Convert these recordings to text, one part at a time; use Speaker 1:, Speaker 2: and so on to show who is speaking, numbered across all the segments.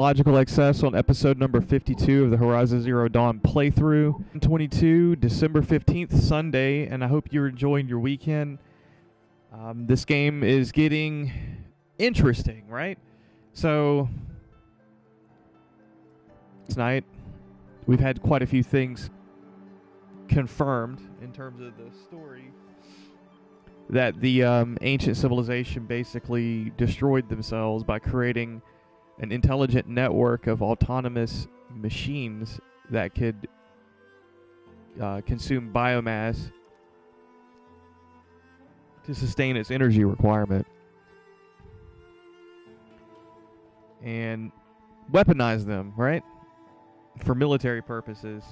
Speaker 1: Logical Excess on episode number 52 of the Horizon Zero Dawn playthrough. 22, December 15th, Sunday, and I hope you're enjoying your weekend. This game is getting interesting, right? So, tonight, we've had quite a few things confirmed in terms of the story that the ancient civilization basically destroyed themselves by creating an intelligent network of autonomous machines that could consume biomass to sustain its energy requirement and weaponize them, right? For military purposes.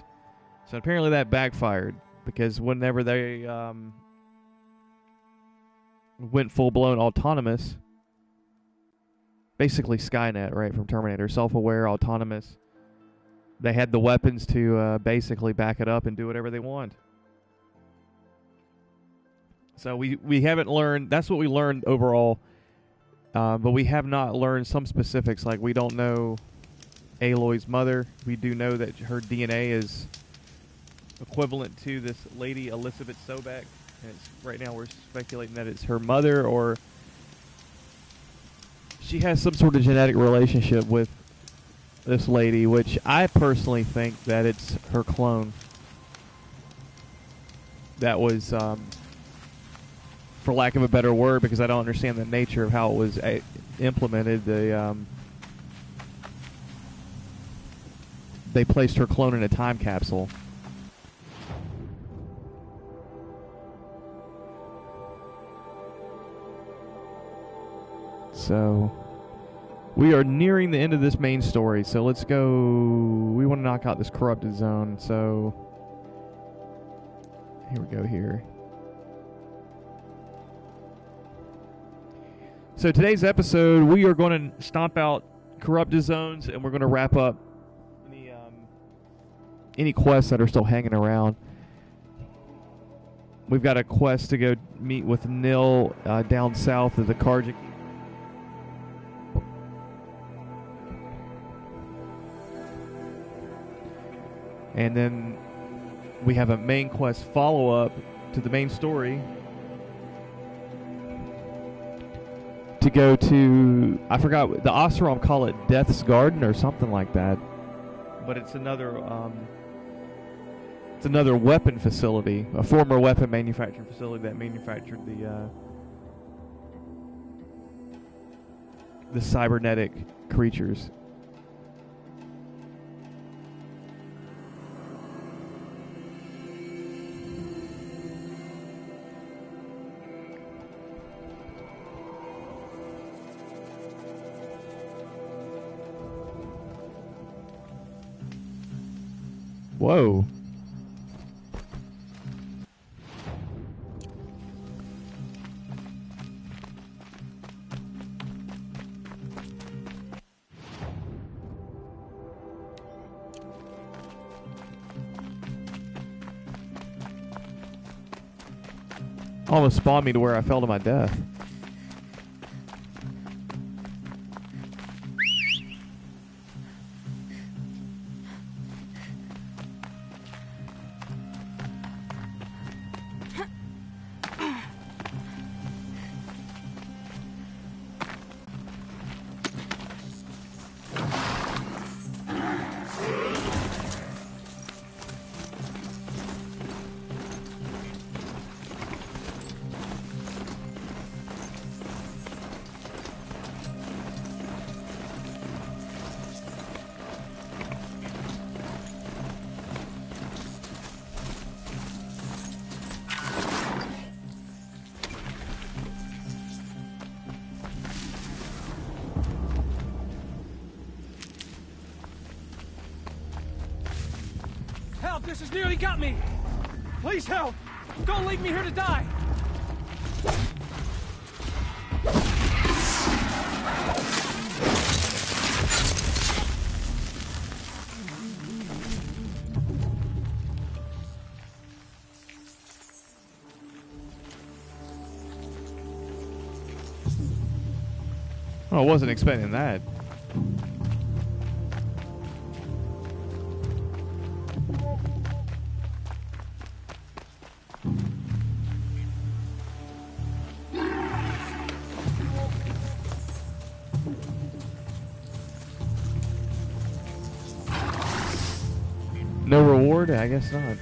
Speaker 1: So apparently that backfired because whenever they went full-blown autonomous, basically Skynet, right, from Terminator, self-aware, autonomous, they had the weapons to basically back it up and do whatever they want. So we haven't learned, that's what we learned overall, but we have not learned some specifics, like we don't know Aloy's mother. We do know that her DNA is equivalent to this lady, Elizabeth Sobek, and right now we're speculating that it's her mother, or she has some sort of genetic relationship with this lady, which I personally think that it's her clone. That was, for lack of a better word, because I don't understand the nature of how it was implemented, they placed her clone in a time capsule. So, we are nearing the end of this main story, so let's go. We want to knock out this corrupted zone, so here we go here. So today's episode, we are going to stomp out corrupted zones, and we're going to wrap up any quests that are still hanging around. We've got a quest to go meet with Nil down south of the Karjik. And then we have a main quest follow-up to the main story to go to, I forgot, the Oseram call it Death's Garden or something like that. But it's another weapon facility, a former weapon manufacturing facility that manufactured the cybernetic creatures. Whoa. Almost spawned me to where I fell to my death.
Speaker 2: This has nearly got me! Please help! Don't leave me here to die!
Speaker 1: Oh, I wasn't expecting that. No reward? I guess not.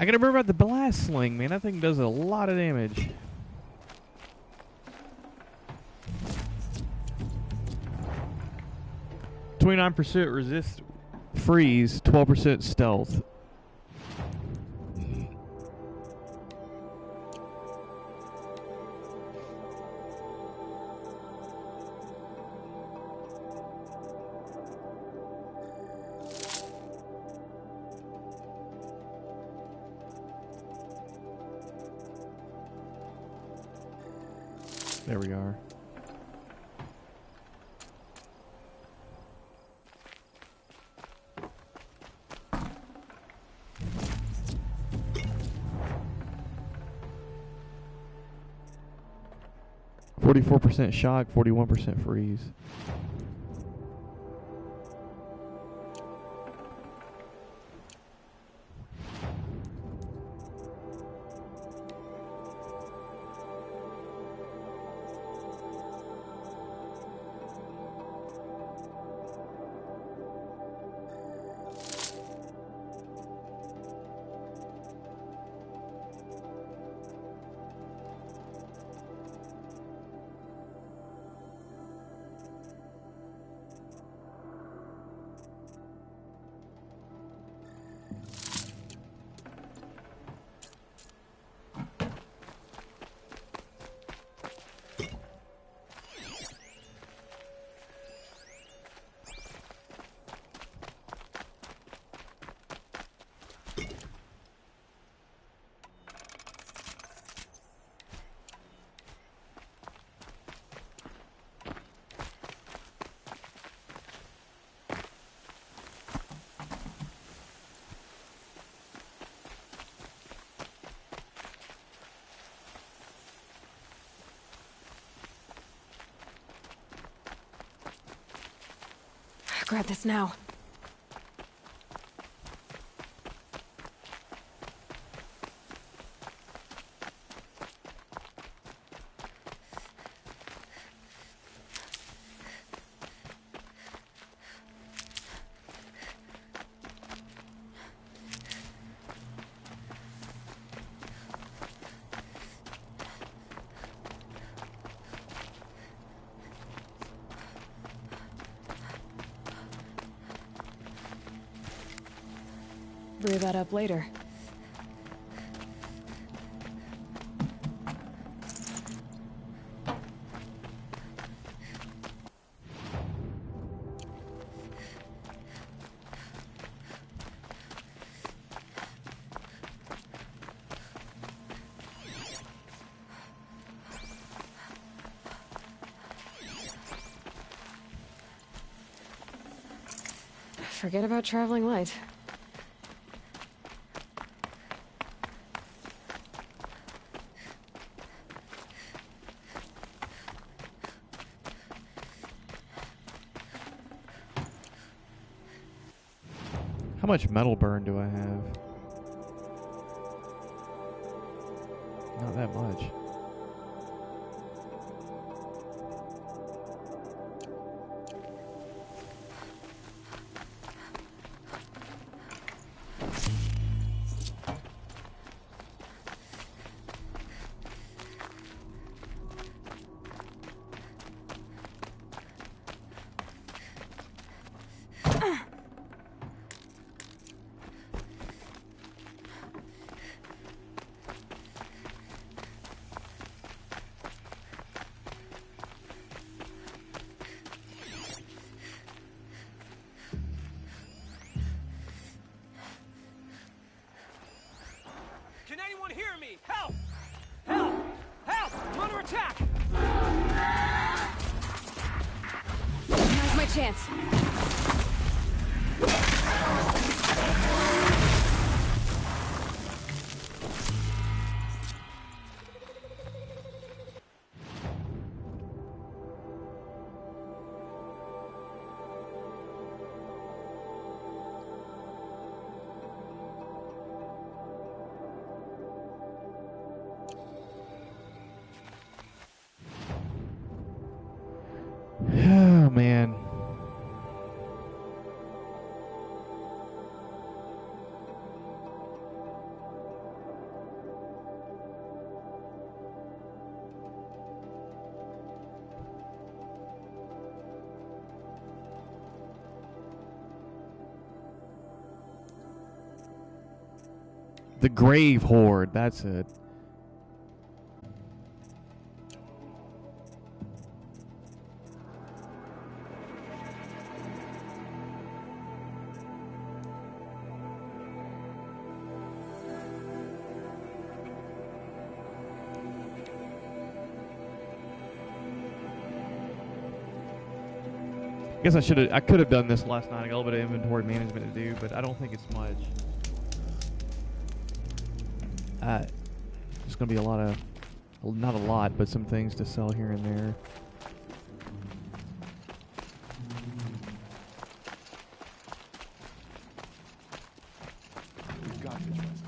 Speaker 1: I gotta remember about the blast sling, man. That thing does a lot of damage. %, resist freeze, 12% stealth. There we are. %, shock, 41% freeze.
Speaker 3: Grab this now. Brew that up later. Forget about traveling light.
Speaker 1: How much metal burn do I have? Not that much.
Speaker 2: Can anyone hear me? Help! Help! Help! I'm under attack!
Speaker 3: Now's my chance.
Speaker 1: Oh man. The Grave Horde. That's it. I guess I could have done this last night. I got a little bit of inventory management to do, but I don't think it's much. There's going to be a lot of, not a lot, but some things to sell here and there.
Speaker 4: We've got to trust.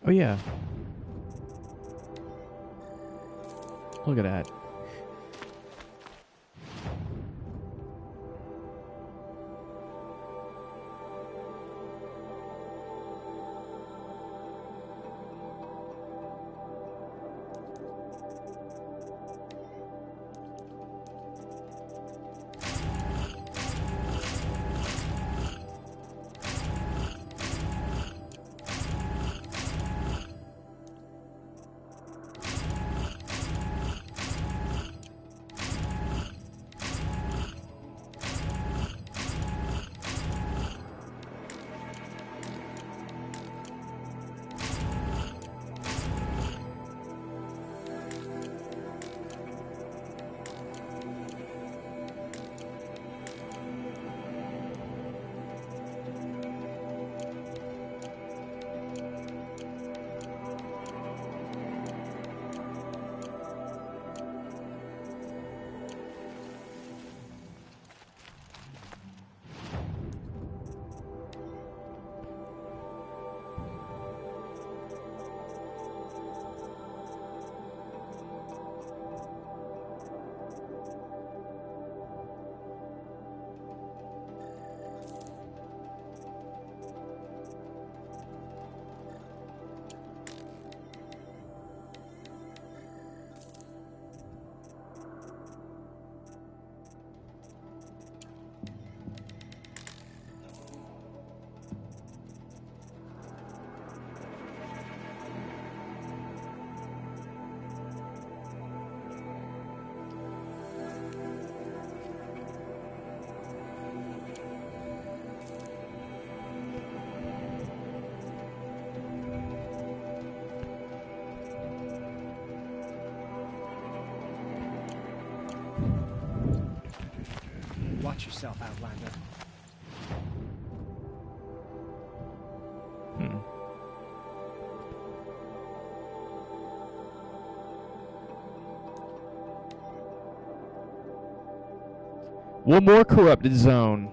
Speaker 1: Oh yeah. Look at that.
Speaker 4: Watch yourself, Outlander.
Speaker 1: One more corrupted zone.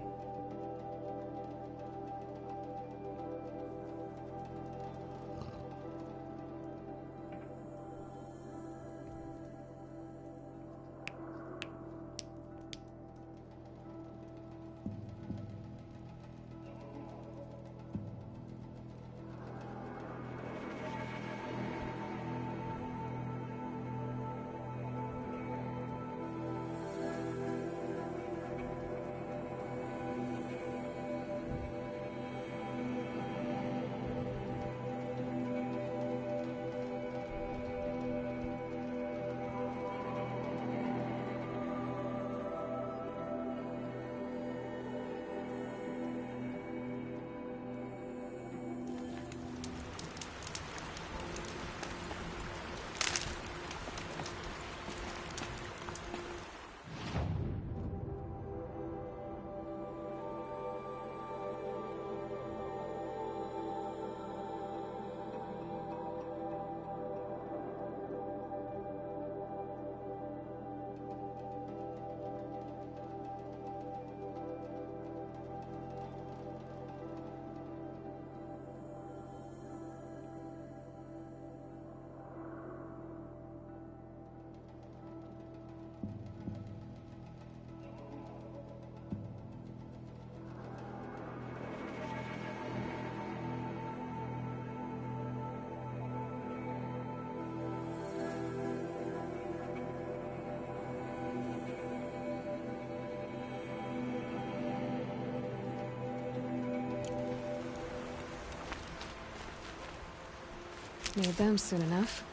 Speaker 3: Need them soon enough.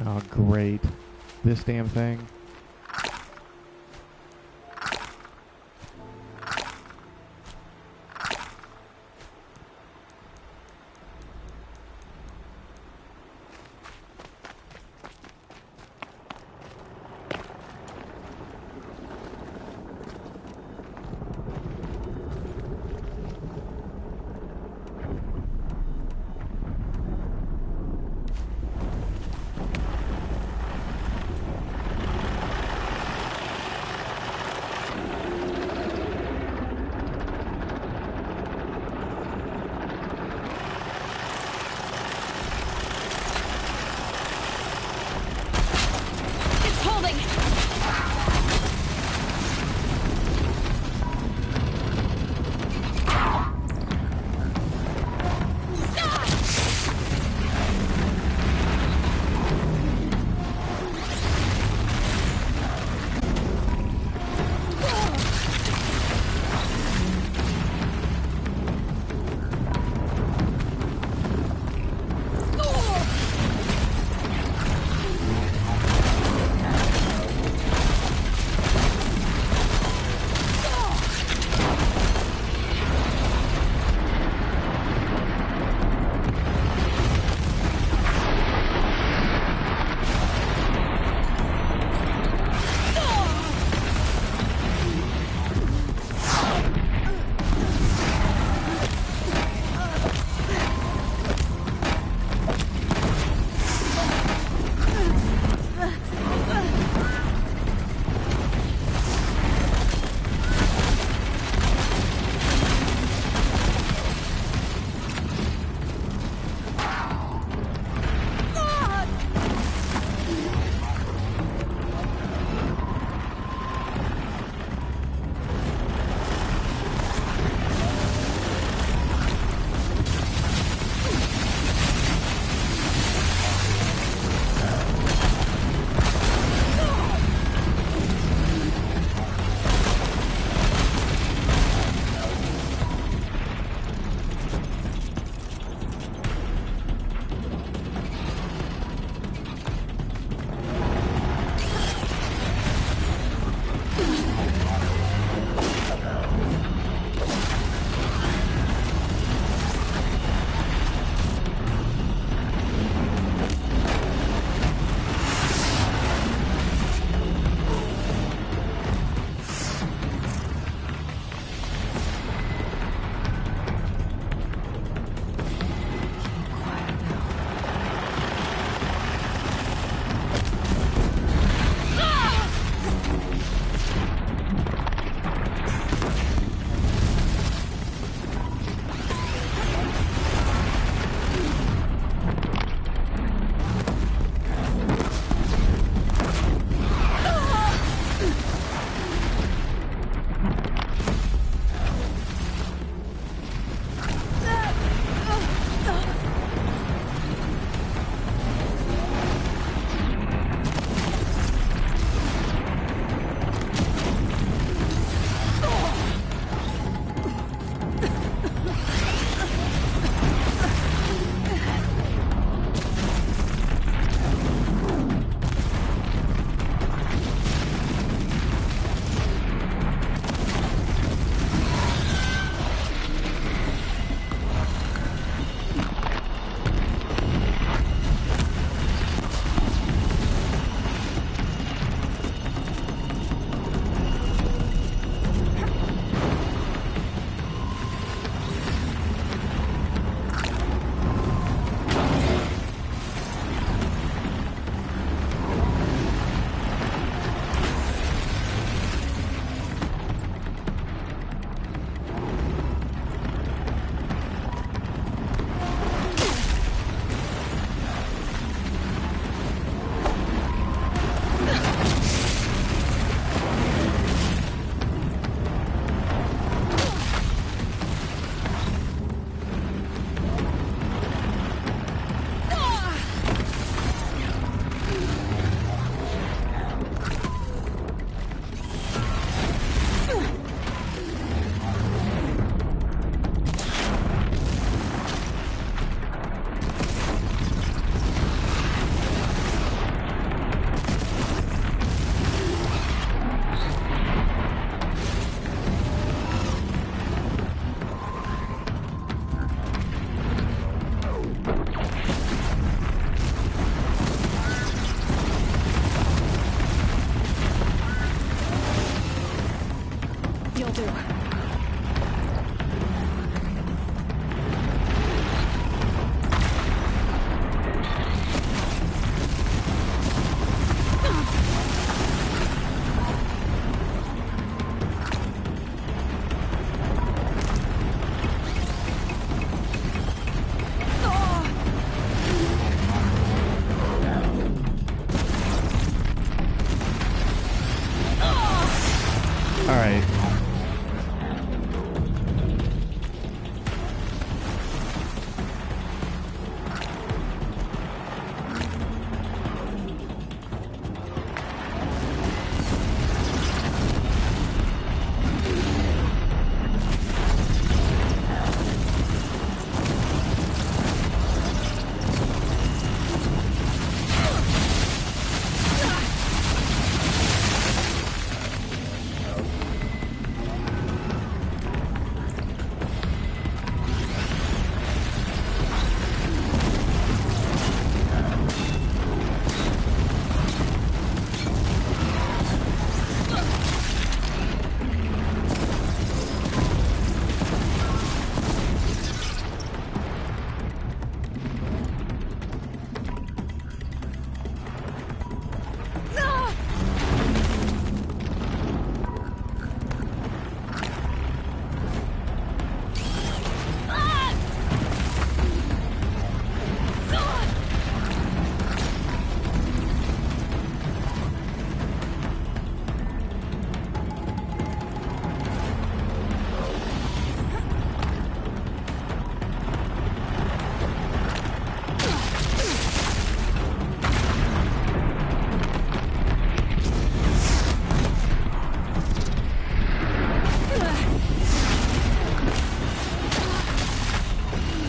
Speaker 1: Oh, great. This damn thing.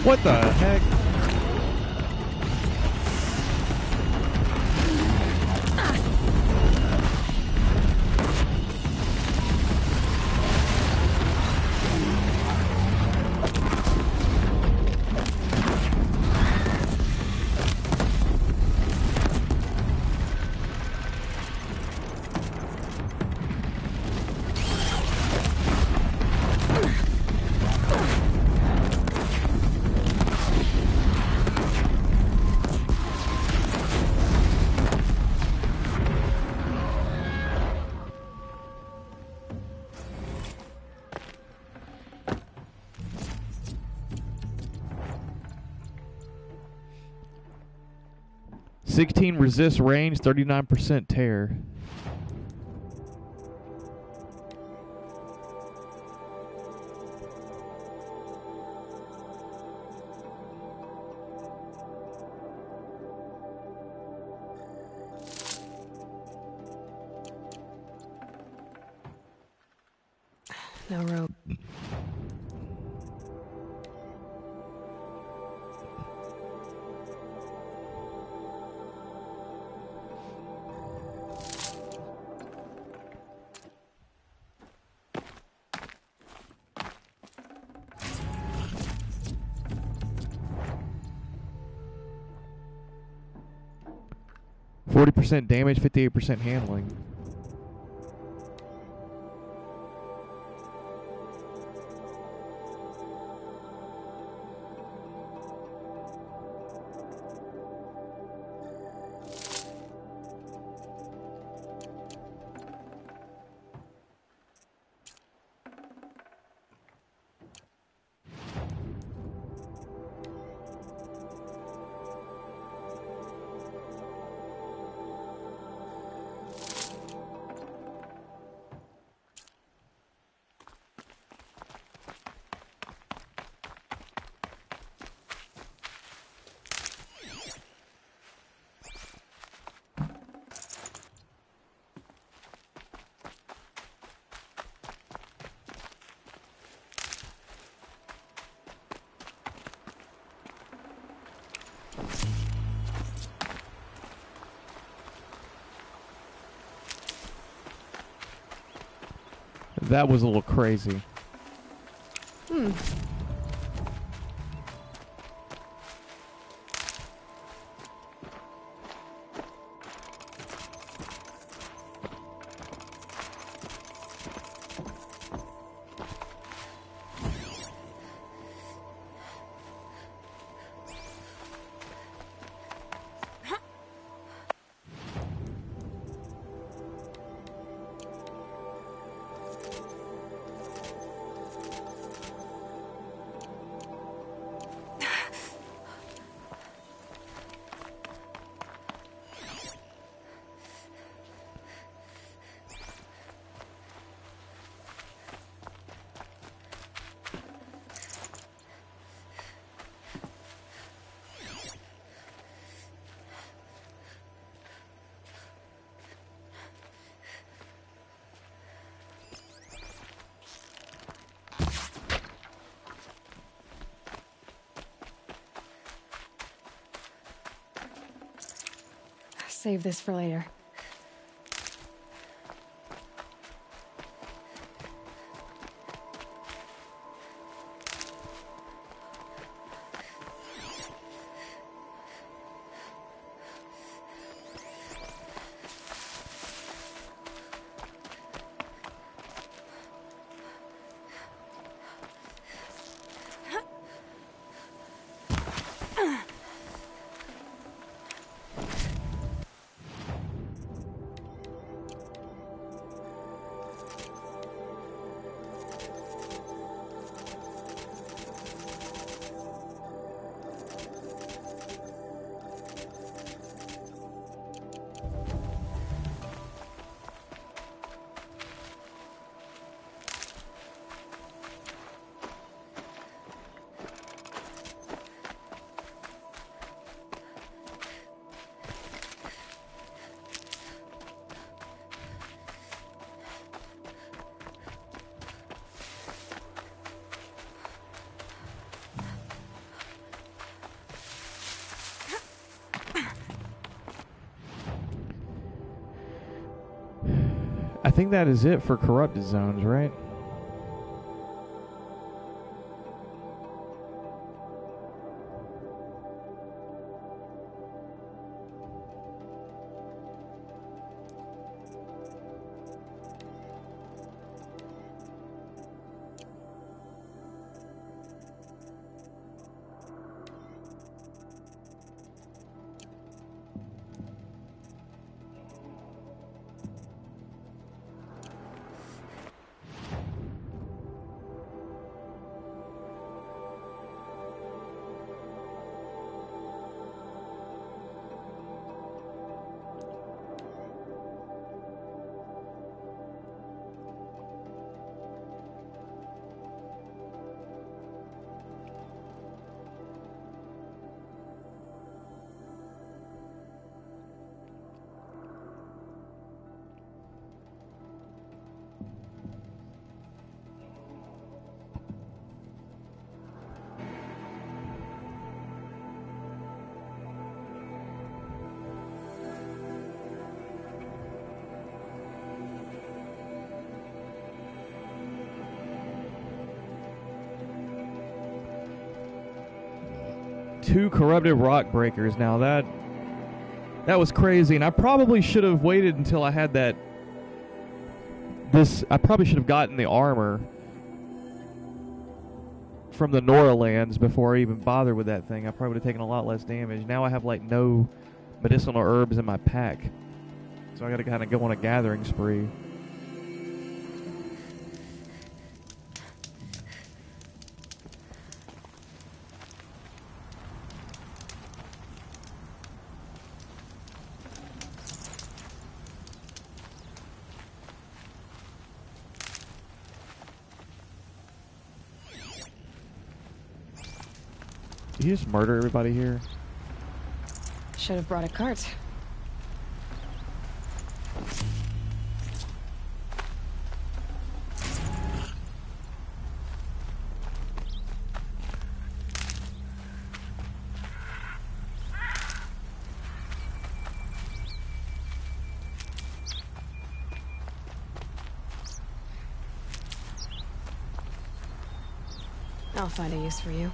Speaker 1: What the heck? Resist range, 39% tear.
Speaker 3: No rope.
Speaker 1: 40% damage, 58% handling. That was a little crazy.
Speaker 3: Save this for later.
Speaker 1: I think that is it for corrupted zones, right? Two corrupted rock breakers. Now that was crazy, and I probably should have waited until I had that. I probably should have gotten the armor from the Nora lands before I even bothered with that thing. I probably would have taken a lot less damage. Now I have like no medicinal herbs in my pack, so I got to kind of go on a gathering spree. Did you just murder everybody here?
Speaker 3: Should have brought a cart. I'll find a use for you.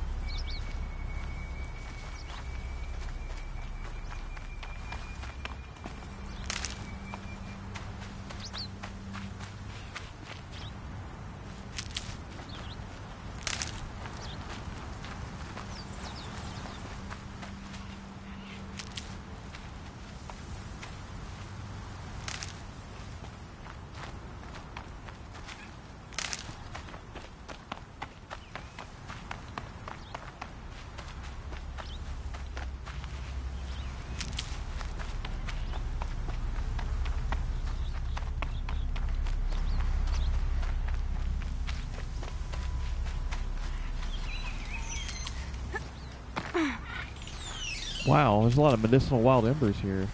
Speaker 1: Wow, there's a lot of medicinal wild embers here.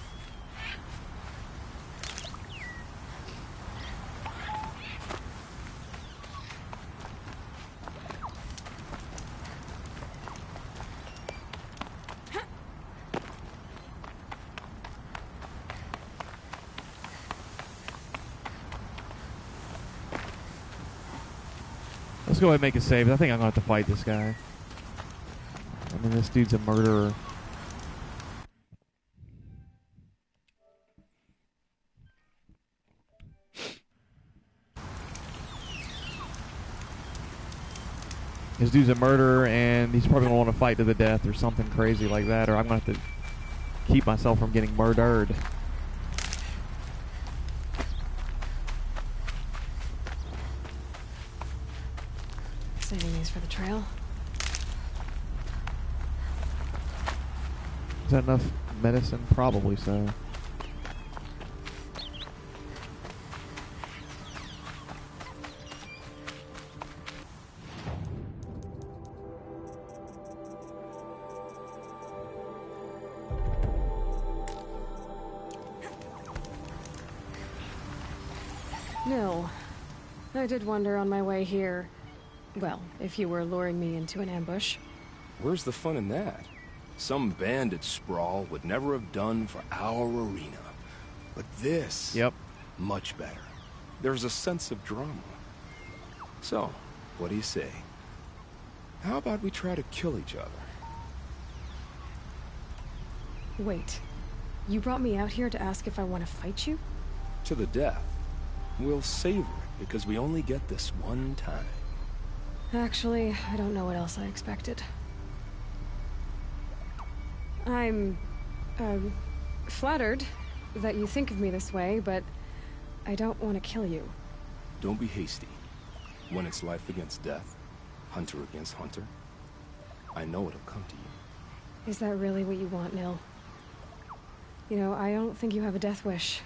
Speaker 1: Let's go ahead and make a save. I think I'm going to have to fight this guy. I mean, this dude's a murderer. This dude's a murderer, and he's probably going to want to fight to the death or something crazy like that, or I'm going to have to keep myself from getting murdered.
Speaker 3: Saving these for the trail.
Speaker 1: Is that enough medicine? Probably so.
Speaker 3: No. I did wonder on my way here. Well, if you were luring me into an ambush.
Speaker 4: Where's the fun in that? Some bandit sprawl would never have done for our arena. But this...
Speaker 1: Yep.
Speaker 4: much better. There's a sense of drama. So, what do you say? How about we try to kill each other?
Speaker 3: Wait. You brought me out here to ask if I want to fight you?
Speaker 4: To the death. We'll savor it because we only get this one time.
Speaker 3: Actually, I don't know what else I expected. I'm, flattered that you think of me this way, but I don't want to kill you.
Speaker 4: Don't be hasty. When it's life against death, hunter against hunter, I know it'll come to you.
Speaker 3: Is that really what you want, Nil? You know, I don't think you have a death wish.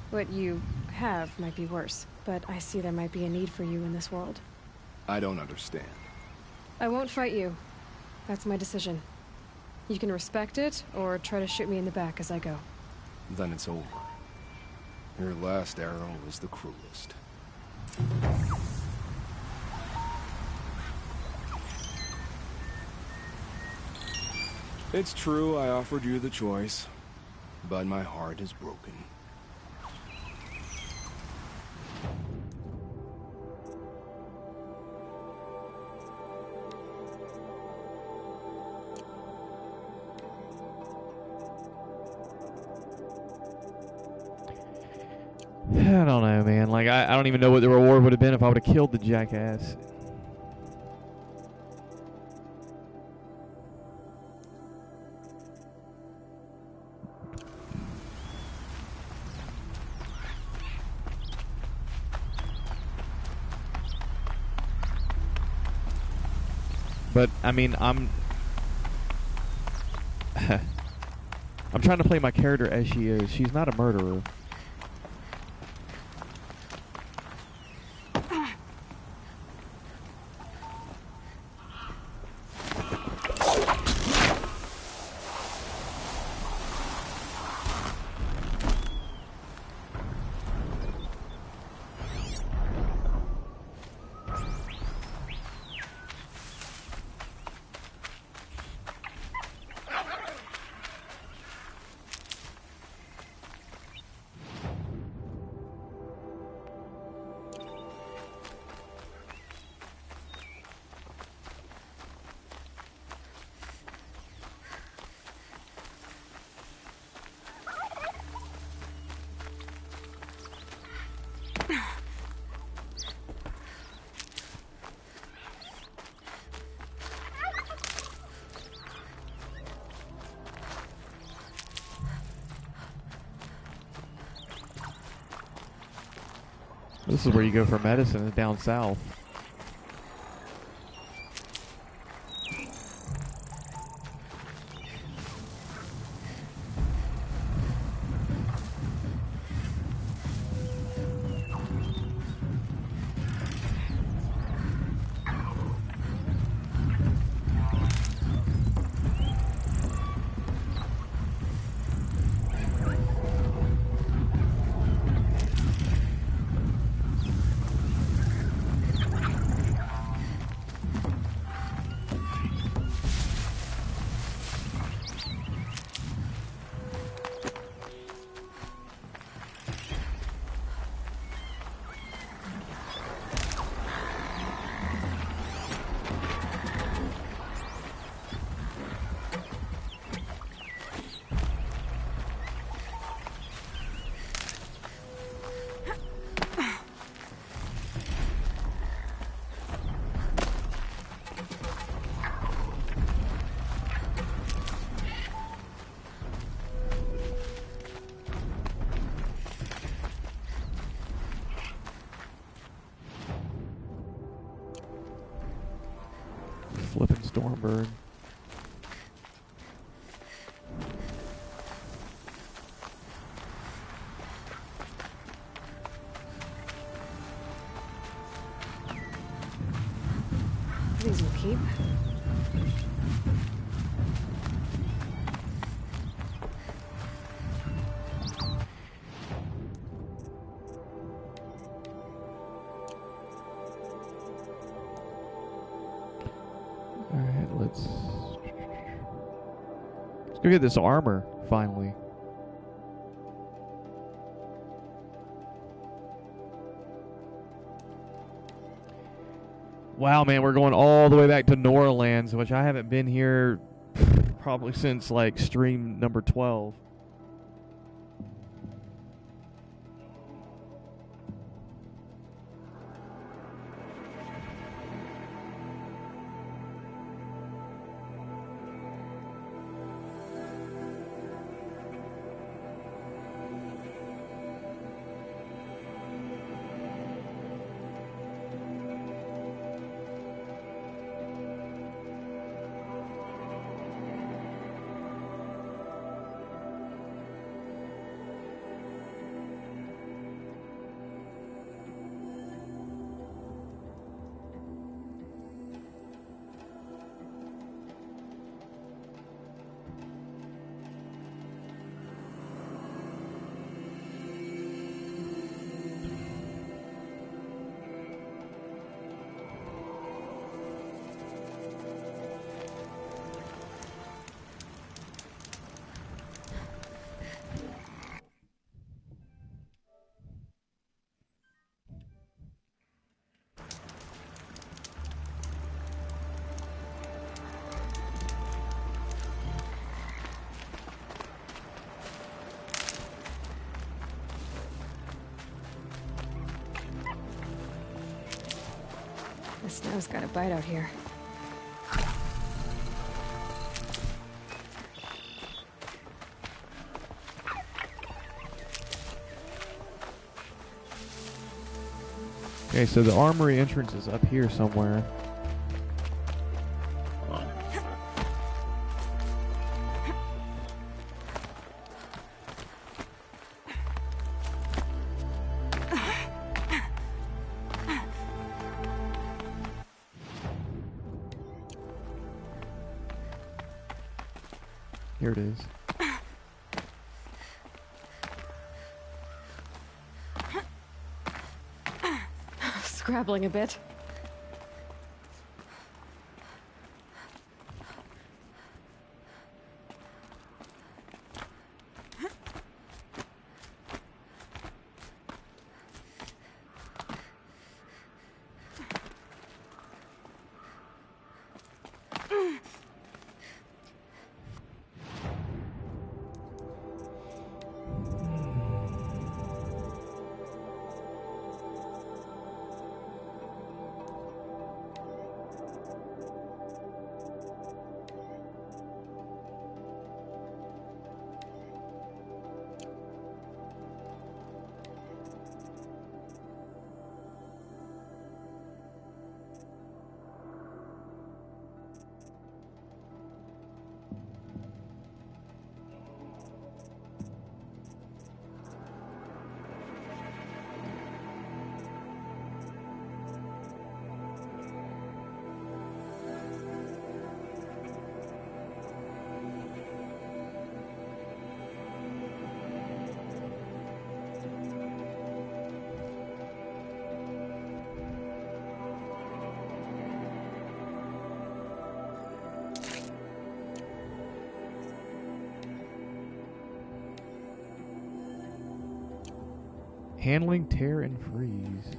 Speaker 3: What you have might be worse, but I see there might be a need for you in this world.
Speaker 4: I don't understand.
Speaker 3: I won't fight you. That's my decision. You can respect it, or try to shoot me in the back as I go.
Speaker 4: Then it's over. Your last arrow was the cruelest. It's true I offered you the choice, but my heart is broken.
Speaker 1: I don't know, man. Like, I don't even know what the reward would have been if I would have killed the jackass. But, I mean, I'm trying to play my character as she is. She's not a murderer. This is where you go for medicine, down south. Flipping Stormbird.
Speaker 3: These will keep.
Speaker 1: Alright, let's go get this armor, finally. Wow, man, we're going all the way back to Norlands, which I haven't been here probably since like stream number 12.
Speaker 3: The snow's got a bite out here.
Speaker 1: Okay, so the armory entrance is up here somewhere. Here it is.
Speaker 3: Scrabbling a bit.
Speaker 1: Handling, tear, and freeze.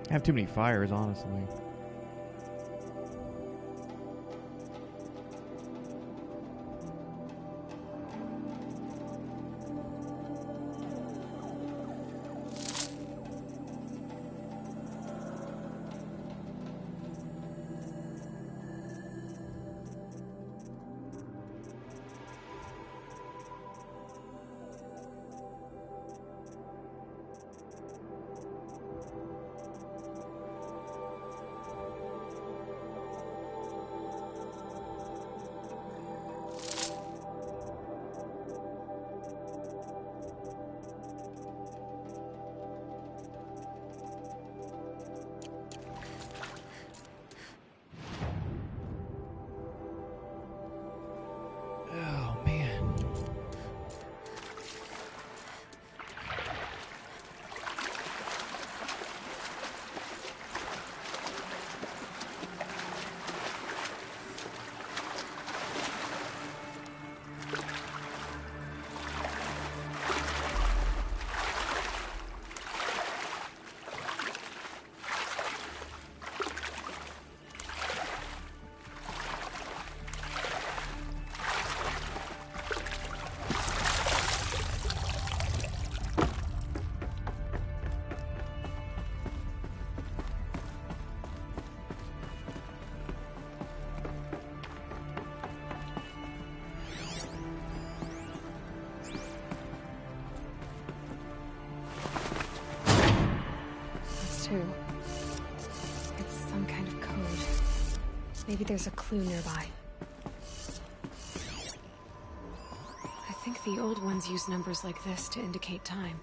Speaker 1: I have too many fires, honestly. Oh, man.
Speaker 3: Too. It's some kind of code. Maybe there's a clue nearby. I think the old ones use numbers like this to indicate time.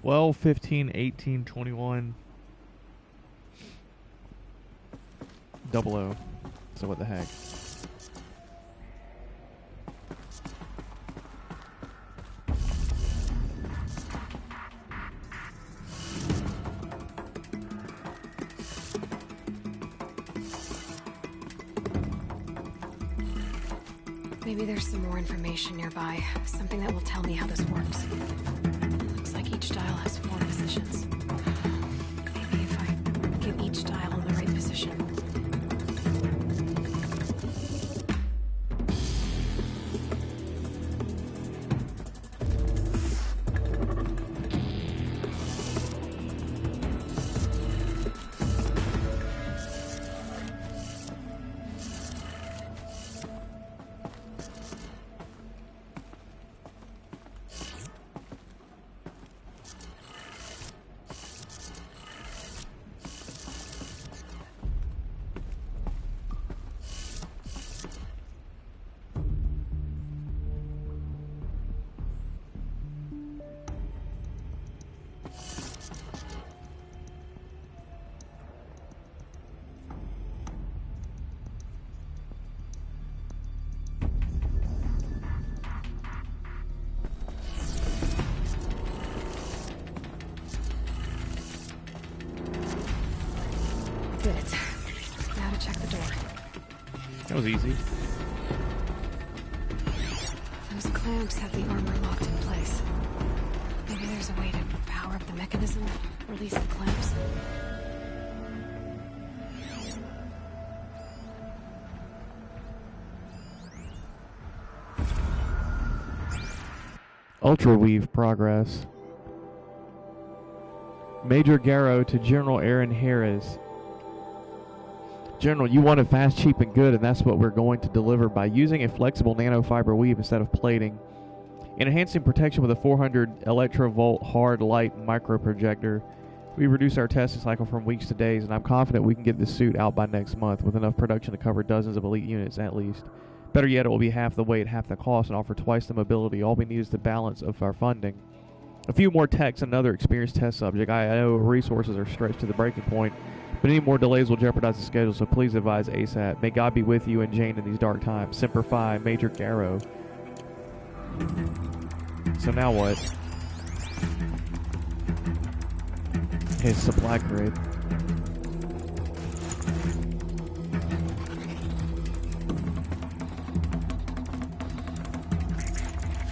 Speaker 1: 12, 15, 18, 21. 00. So what the heck?
Speaker 3: Maybe there's some more information nearby. Something that will tell me how this works. Looks like each dial has 4 positions. Maybe if I get each dial in the right position. Did it. Now to check the door.
Speaker 1: That was easy.
Speaker 3: Those clamps have the armor locked in place. Maybe there's a way to power up the mechanism, release the clamps.
Speaker 1: Ultra Weave progress. Major Garrow to General Aaron Harris. General, you wanted fast, cheap, and good, and that's what we're going to deliver by using a flexible nanofiber weave instead of plating. And enhancing protection with a 400 electrovolt hard light microprojector. We reduce our testing cycle from weeks to days, and I'm confident we can get this suit out by next month with enough production to cover dozens of elite units at least. Better yet, it will be half the weight, half the cost, and offer twice the mobility. All we need is the balance of our funding. A few more techs and another experienced test subject. I know resources are stretched to the breaking point, but any more delays will jeopardize the schedule, so please advise ASAP. May God be with you and Jane in these dark times. Semper Fi, Major Garrow. So now what? His supply crate.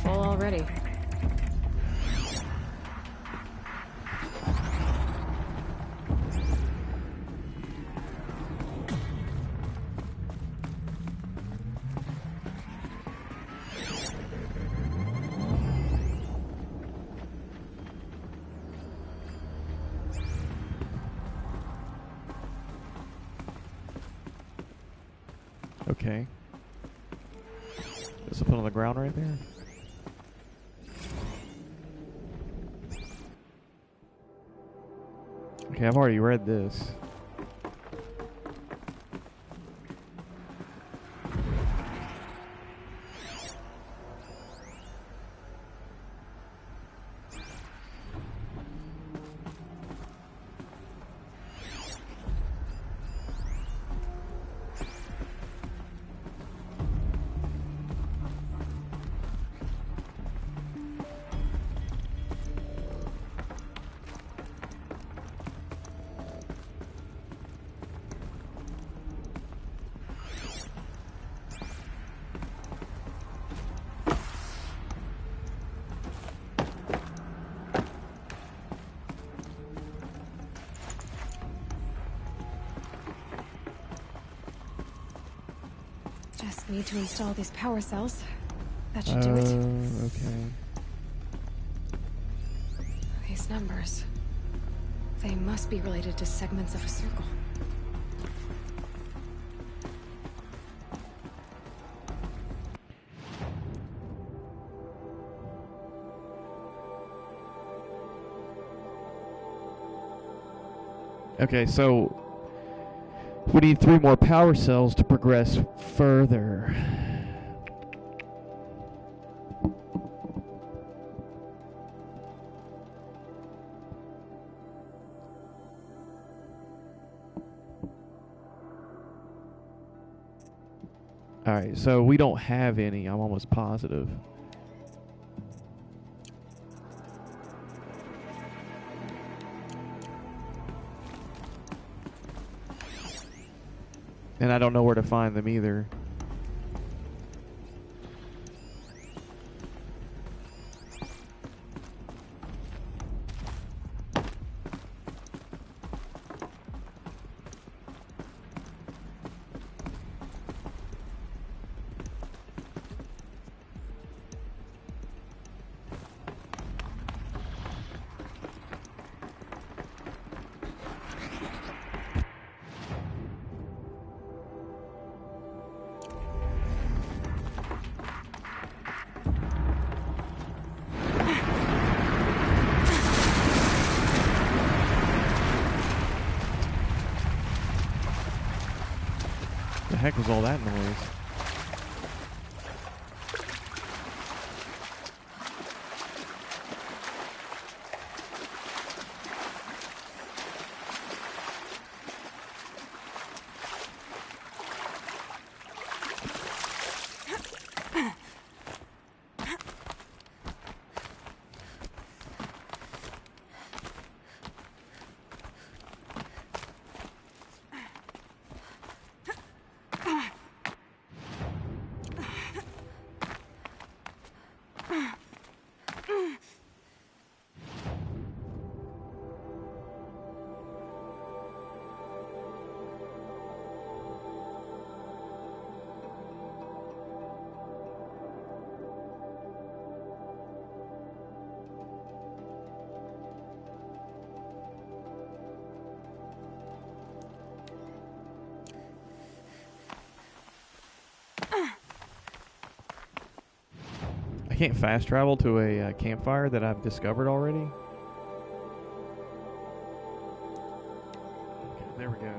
Speaker 3: Full already.
Speaker 1: Okay. This will put on the ground right there. Okay, I've already read this.
Speaker 3: Just need to install these power cells. That should do it.
Speaker 1: Okay.
Speaker 3: These numbers. They must be related to segments of a circle.
Speaker 1: Okay, so we need 3 more power cells to progress further. Alright, so we don't have any, I'm almost positive. And I don't know where to find them either. The heck was all that noise? I can't fast travel to a campfire that I've discovered already. Okay, there we go.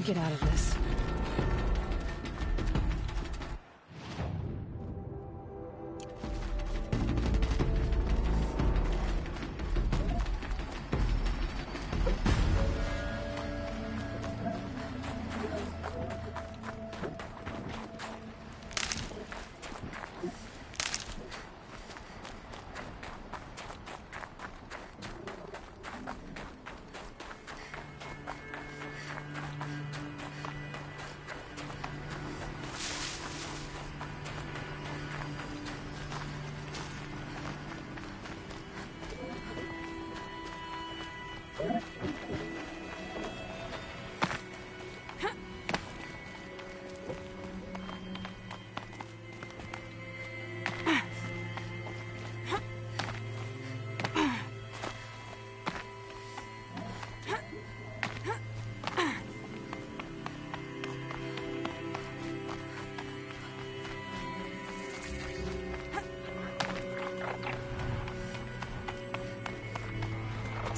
Speaker 3: get out of this.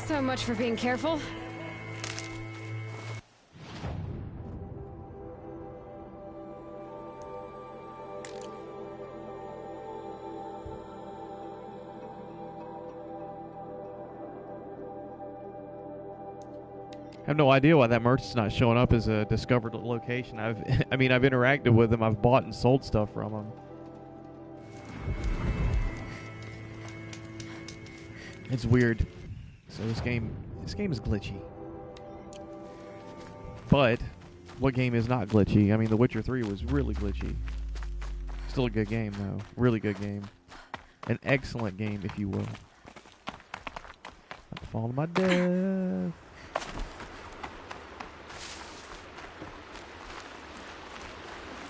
Speaker 3: So much for being careful.
Speaker 1: I have no idea why that merchant's not showing up as a discovered location. I mean, I've interacted with him. I've bought and sold stuff from him. It's weird. So this game is glitchy. But what game is not glitchy? I mean, The Witcher 3 was really glitchy. Still a good game though. Really good game. An excellent game, if you will. Not to fall to my death.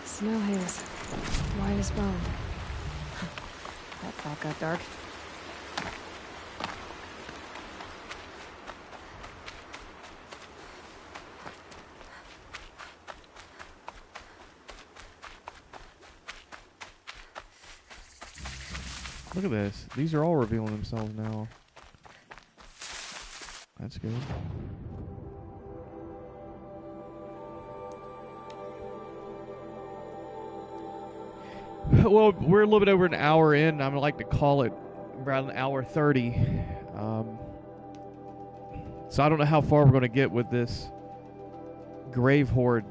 Speaker 3: Snow haze. White as bone. That thought got dark.
Speaker 1: Look at this. These are all revealing themselves now. That's good. Well, we're a little bit over an hour in. I would like to call it around an hour 30. So I don't know how far we're going to get with this Grave Horde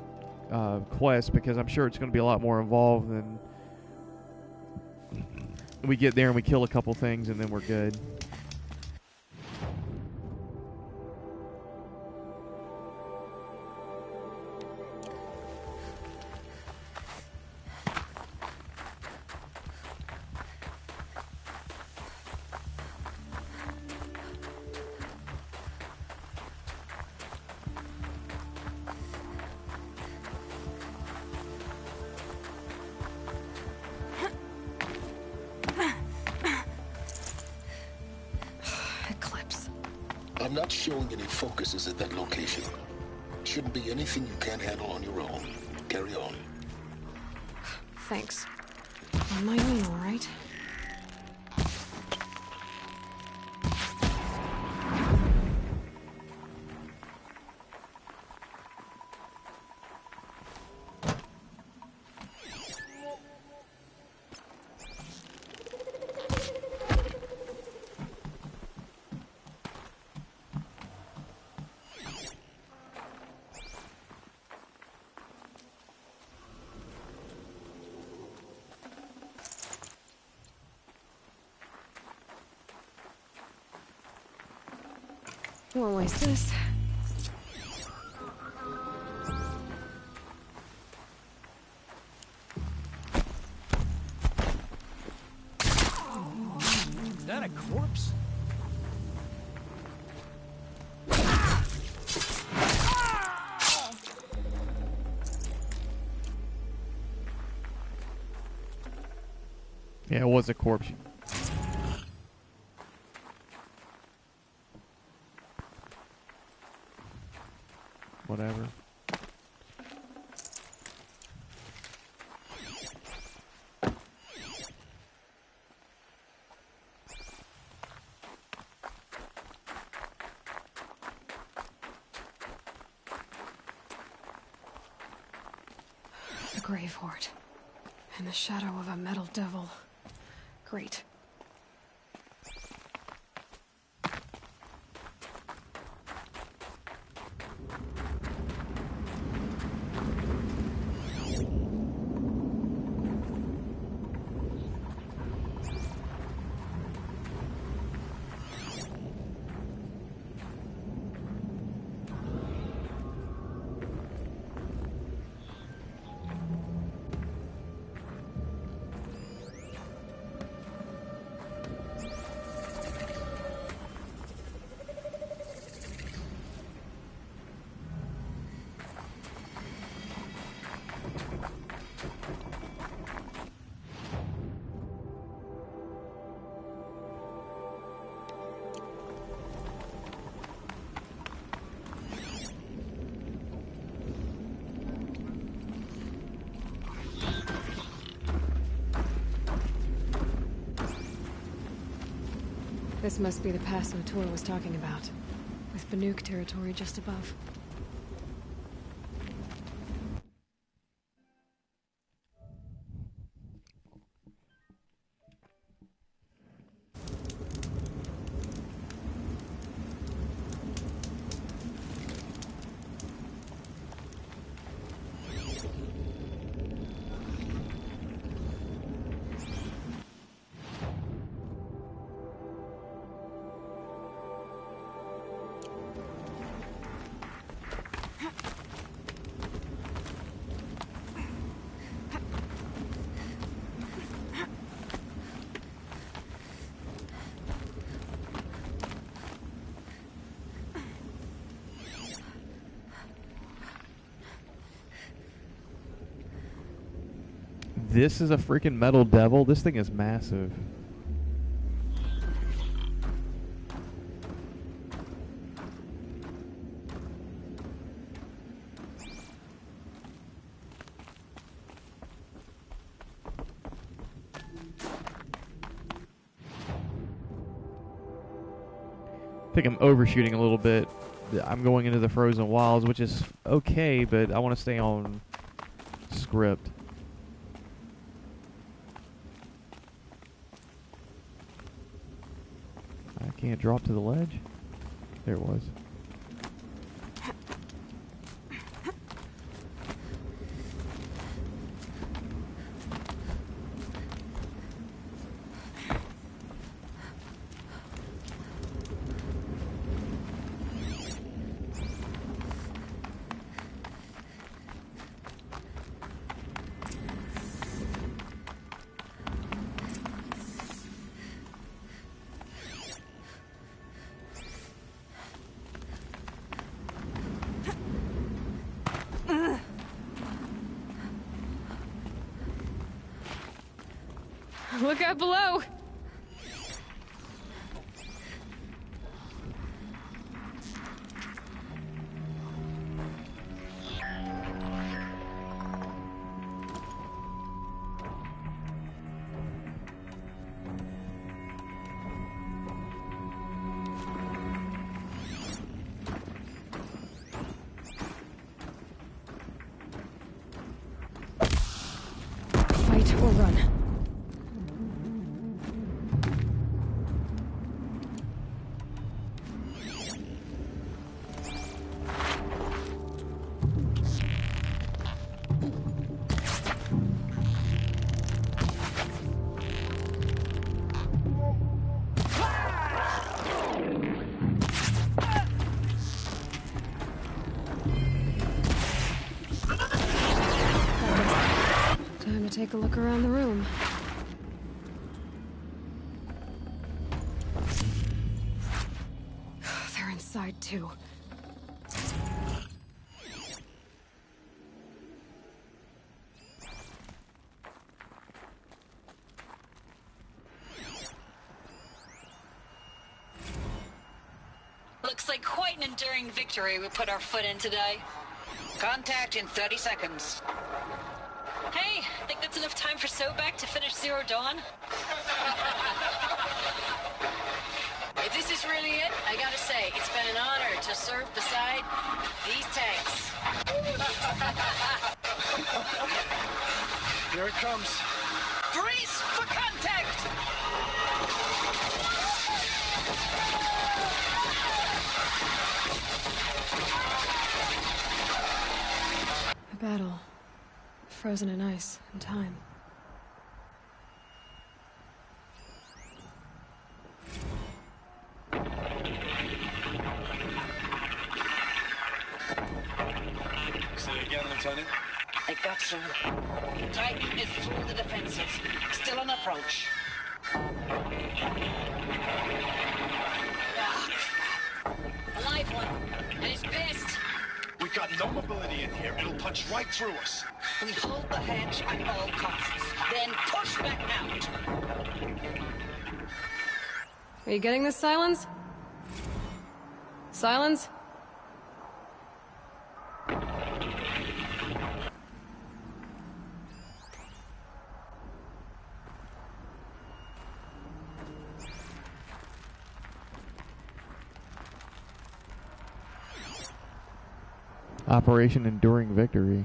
Speaker 1: quest, because I'm sure it's going to be a lot more involved than we get there and we kill a couple things and then we're good.
Speaker 5: I'm not showing any focuses at that location. Shouldn't be anything you can't handle on your own. Carry on.
Speaker 3: Thanks. On my own, all right? Won't waste this.
Speaker 2: Is that a corpse?
Speaker 1: Yeah, it was a corpse. Whatever.
Speaker 3: grave hoard. In the shadow of a metal devil. Great. This must be the pass Notor was talking about, with Banuk territory just above.
Speaker 1: This is a freaking metal devil. This thing is massive. I think I'm overshooting a little bit. I'm going into the frozen wilds, which is okay, but I want to stay on script. I can't drop to the ledge. There it was.
Speaker 3: Look out below! Fight or run. Time to take a look around the room. They're inside too.
Speaker 6: Looks like quite an enduring victory we put our foot in today.
Speaker 7: Contact in 30 seconds.
Speaker 6: Hey, think that's enough time for Sobek to finish Zero Dawn?
Speaker 7: If this is really it, I gotta say, it's been an honor to serve beside these tanks.
Speaker 5: Here it comes.
Speaker 2: Grease for contact!
Speaker 3: A battle. Frozen in ice and time.
Speaker 5: Say it again, Lieutenant.
Speaker 7: It got through. Titan is through the defenses. Still on approach. Ah, crap. A live one. And he's pissed.
Speaker 5: We got no mobility in here. It'll punch right through us.
Speaker 7: We hold the hedge at all costs. Then push back out.
Speaker 3: Are you getting this, Silence? Silence?
Speaker 1: Operation Enduring Victory.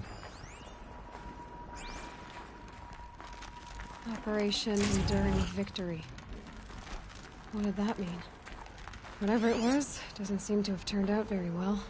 Speaker 3: Operation Enduring Victory. What did that mean? Whatever it was, doesn't seem to have turned out very well.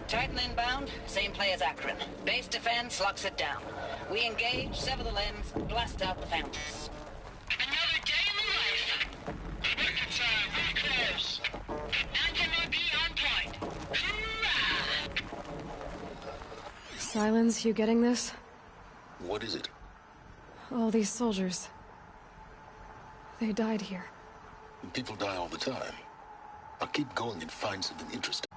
Speaker 7: Titan inbound, same play as Akron. Base defense locks it down. We engage, sever the lens, blast out the fountains.
Speaker 6: Another day in the life. Record time, very close. Anthem will be on point. Hoorah!
Speaker 3: Silence, you getting this?
Speaker 5: What is it?
Speaker 3: All these soldiers. They died here.
Speaker 5: People die all the time. I'll keep going and find something interesting.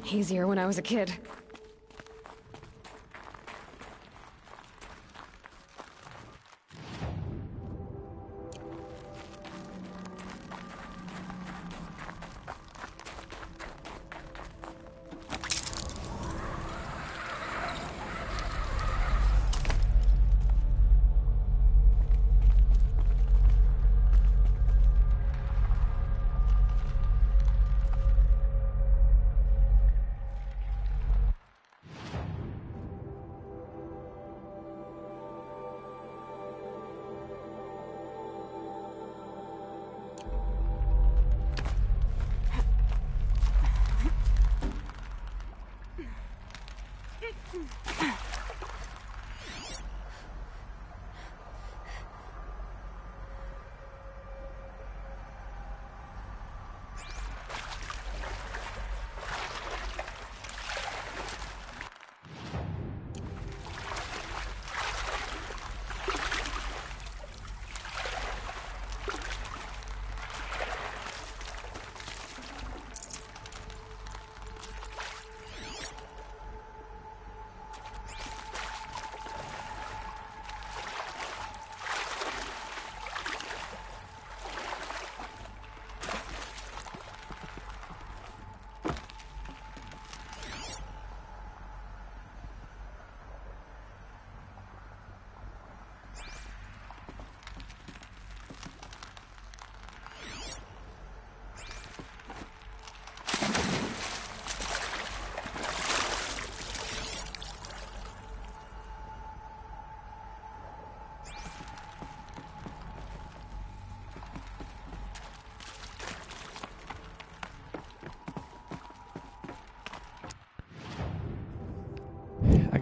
Speaker 3: Easier when I was a kid.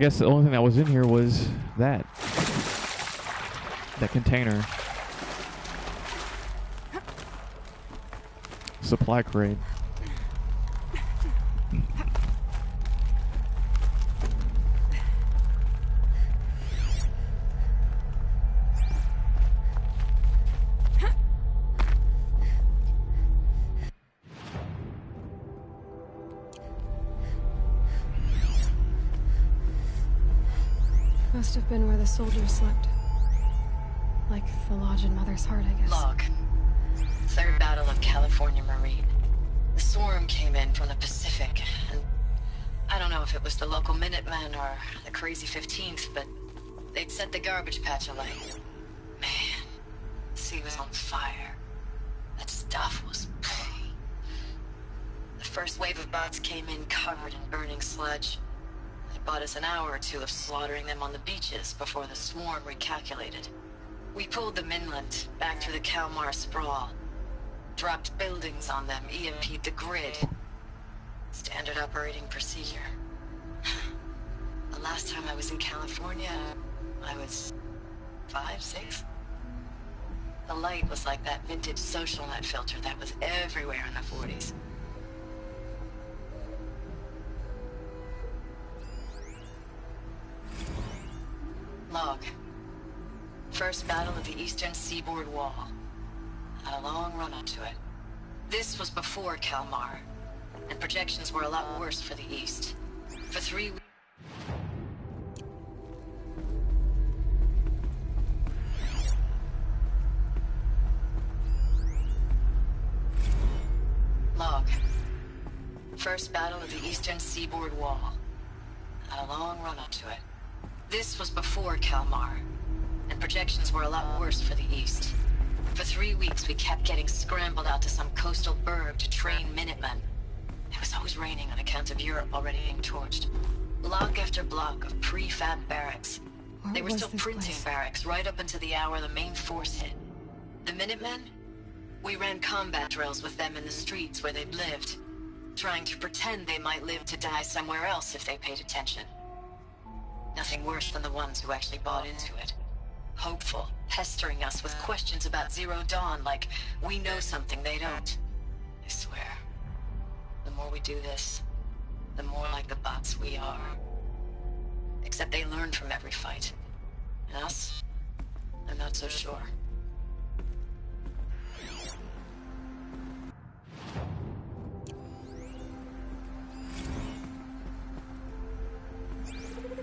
Speaker 1: guess the only thing that was in here was that container. Supply crate.
Speaker 3: Must have been where the soldiers slept. Like the lodge in Mother's Heart, I guess.
Speaker 8: Log. Third Battle of California Marine. The swarm came in from the Pacific, and I don't know if it was the local Minutemen or the crazy 15th, but they'd set the garbage patch alight. Man, the sea was on fire. That stuff was... The first wave of bots came in covered in burning sludge. It bought us an hour or two of slaughtering them on the beaches before the swarm recalculated. We pulled them inland, back through the Kalmar sprawl. Dropped buildings on them, EMP'd the grid. Standard operating procedure. The last time I was in California, I was 5, 6? The light was like that vintage social net filter that was everywhere in the 40s. Log. First battle of the eastern seaboard wall. Had a long run up to it. This was before Kalmar, and projections were a lot worse for the east. For 3 weeks... Log. First battle of the eastern seaboard wall. Had a long run up to it. This was before Kalmar, and projections were a lot worse for the east. For 3 weeks, we kept getting scrambled out to some coastal burg to train Minutemen. It was always raining on account of Europe already being torched. Block after block of prefab barracks. They were still printing barracks right up until the hour the main force hit. The Minutemen? We ran combat drills with them in the streets where they'd lived, trying to pretend they might live to die somewhere else if they paid attention. Nothing worse than the ones who actually bought into it. Hopeful, pestering us with questions about Zero Dawn like we know something they don't. I swear, the more we do this, the more like the bots we are. Except they learn from every fight. And us? I'm not so sure.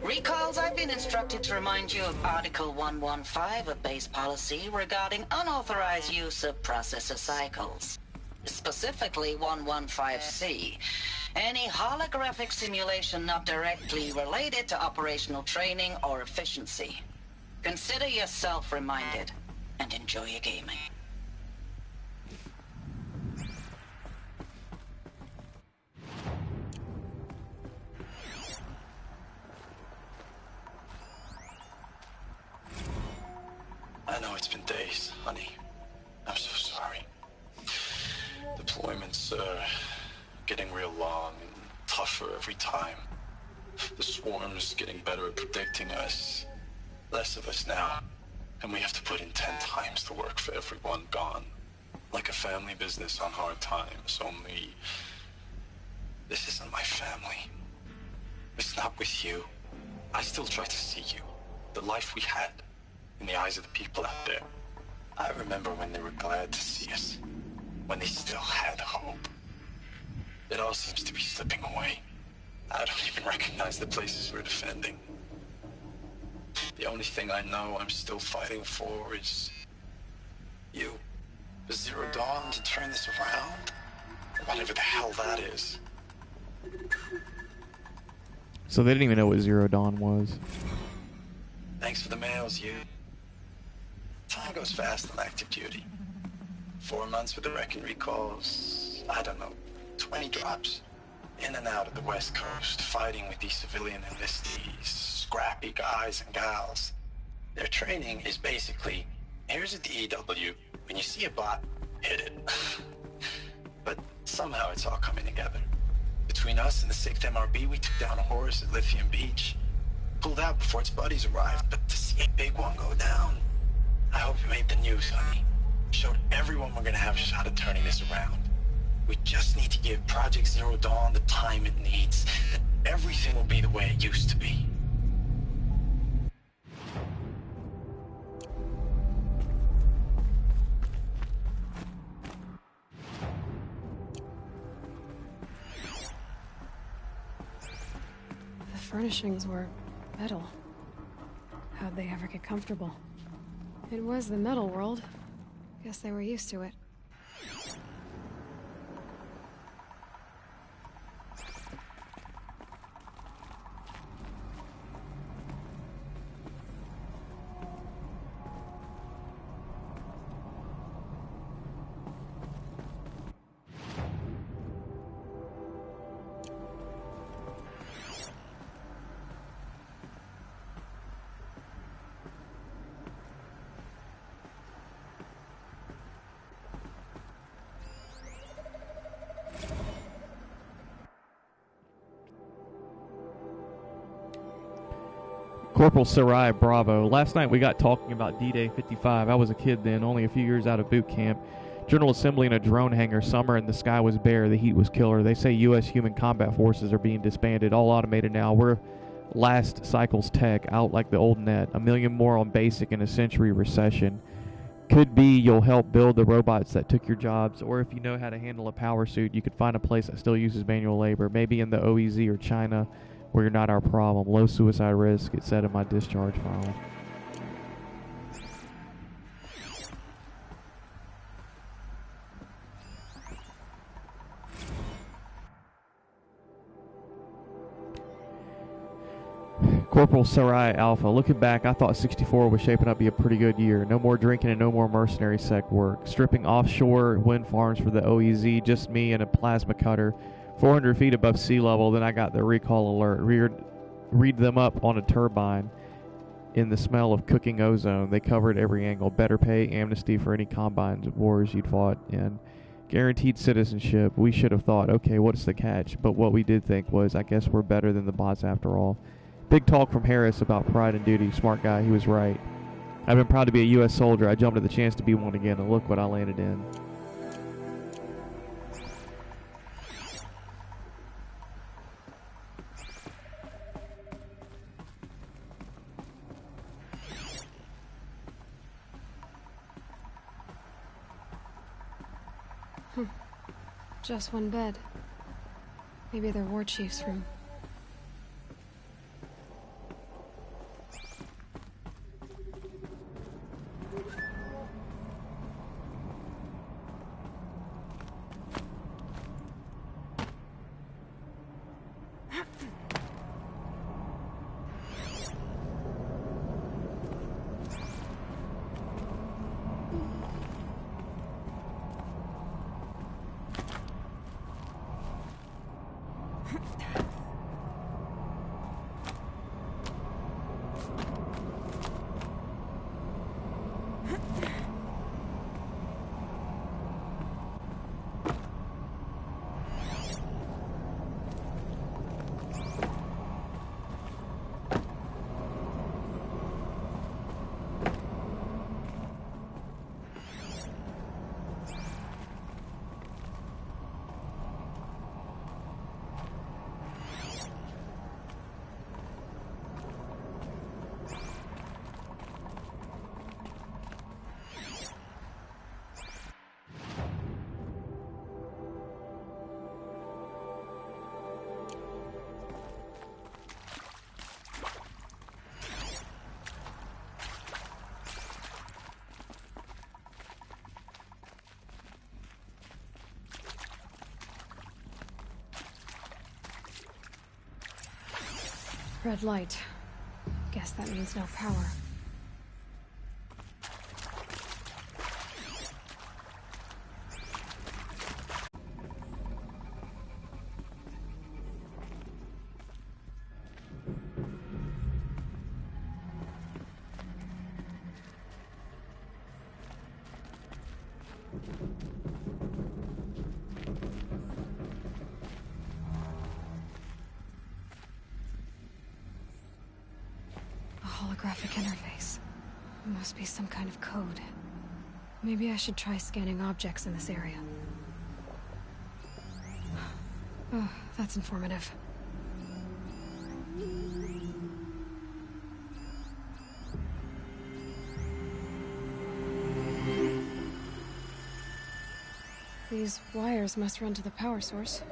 Speaker 7: Recalls, I've been instructed to remind you of Article 115 of base policy regarding unauthorized use of processor cycles. Specifically 115C. Any holographic simulation not directly related to operational training or efficiency. Consider yourself reminded, and enjoy your gaming.
Speaker 9: I know it's been days, honey. I'm so sorry. Deployments are getting real long and tougher every time. The swarm's getting better at predicting us. Less of us now. And we have to put in 10 times the work for everyone gone. Like a family business on hard times, only... This isn't my family. It's not with you. I still try to see you. The life we had. In the eyes of the people out there. I remember when they were glad to see us. When they still had hope. It all seems to be slipping away. I don't even recognize the places we're defending. The only thing I know I'm still fighting for is... you. The Zero Dawn to turn this around? Whatever the hell that is.
Speaker 1: So they didn't even know what Zero Dawn was.
Speaker 9: Thanks for the mails, you. Time goes fast on active duty. 4 months with the Reckon recalls, I don't know, 20 drops. In and out of the West Coast, fighting with these civilian enlistees, scrappy guys and gals. Their training is basically, here's a DEW, when you see a bot, hit it. But somehow it's all coming together. Between us and the 6th MRB, we took down a horse at Lithium Beach. pulled out before its buddies arrived, but to see a big one go down, I hope you made the news, honey. Showed everyone we're gonna have a shot at turning this around. We just need to give Project Zero Dawn the time it needs, and everything will be the way it used to be.
Speaker 3: The furnishings were metal. How'd they ever get comfortable? It was the metal world. Guess they were used to it.
Speaker 1: Corporal Sarai Bravo. Last night we got talking about D-Day 55. I was a kid then, only a few years out of boot camp. General Assembly in a drone hangar. Summer and the sky was bare. The heat was killer. They say U.S. human combat forces are being disbanded. All automated now. We're last cycle's tech, out like the old net. 1 million more on basic in a century recession. Could be you'll help build the robots that took your jobs, or if you know how to handle a power suit, you could find a place that still uses manual labor. Maybe in the OEZ or China, where you're not our problem. Low suicide risk, it said in my discharge file. Corporal Sarai Alpha. Looking back, I thought 64 was shaping up to be a pretty good year. No more drinking and no more mercenary sec work. Stripping offshore wind farms for the OEZ, just me and a plasma cutter. 400 feet above sea level, then I got the recall alert. Read them up on a turbine in the smell of cooking ozone. They covered every angle. Better pay, amnesty for any combines wars you'd fought in. Guaranteed citizenship. We should have thought, okay, what's the catch? But what we did think was, I guess we're better than the bots after all. Big talk from Harris about pride and duty. Smart guy, he was right. I've been proud to be a U.S. soldier. I jumped at the chance to be one again, and look what I landed in.
Speaker 3: Just one bed. Maybe they're war chief's room. Red light. Guess that means no power. Holographic interface. It must be some kind of code. Maybe I should try scanning objects in this area. Oh, that's informative. These wires must run to the power source.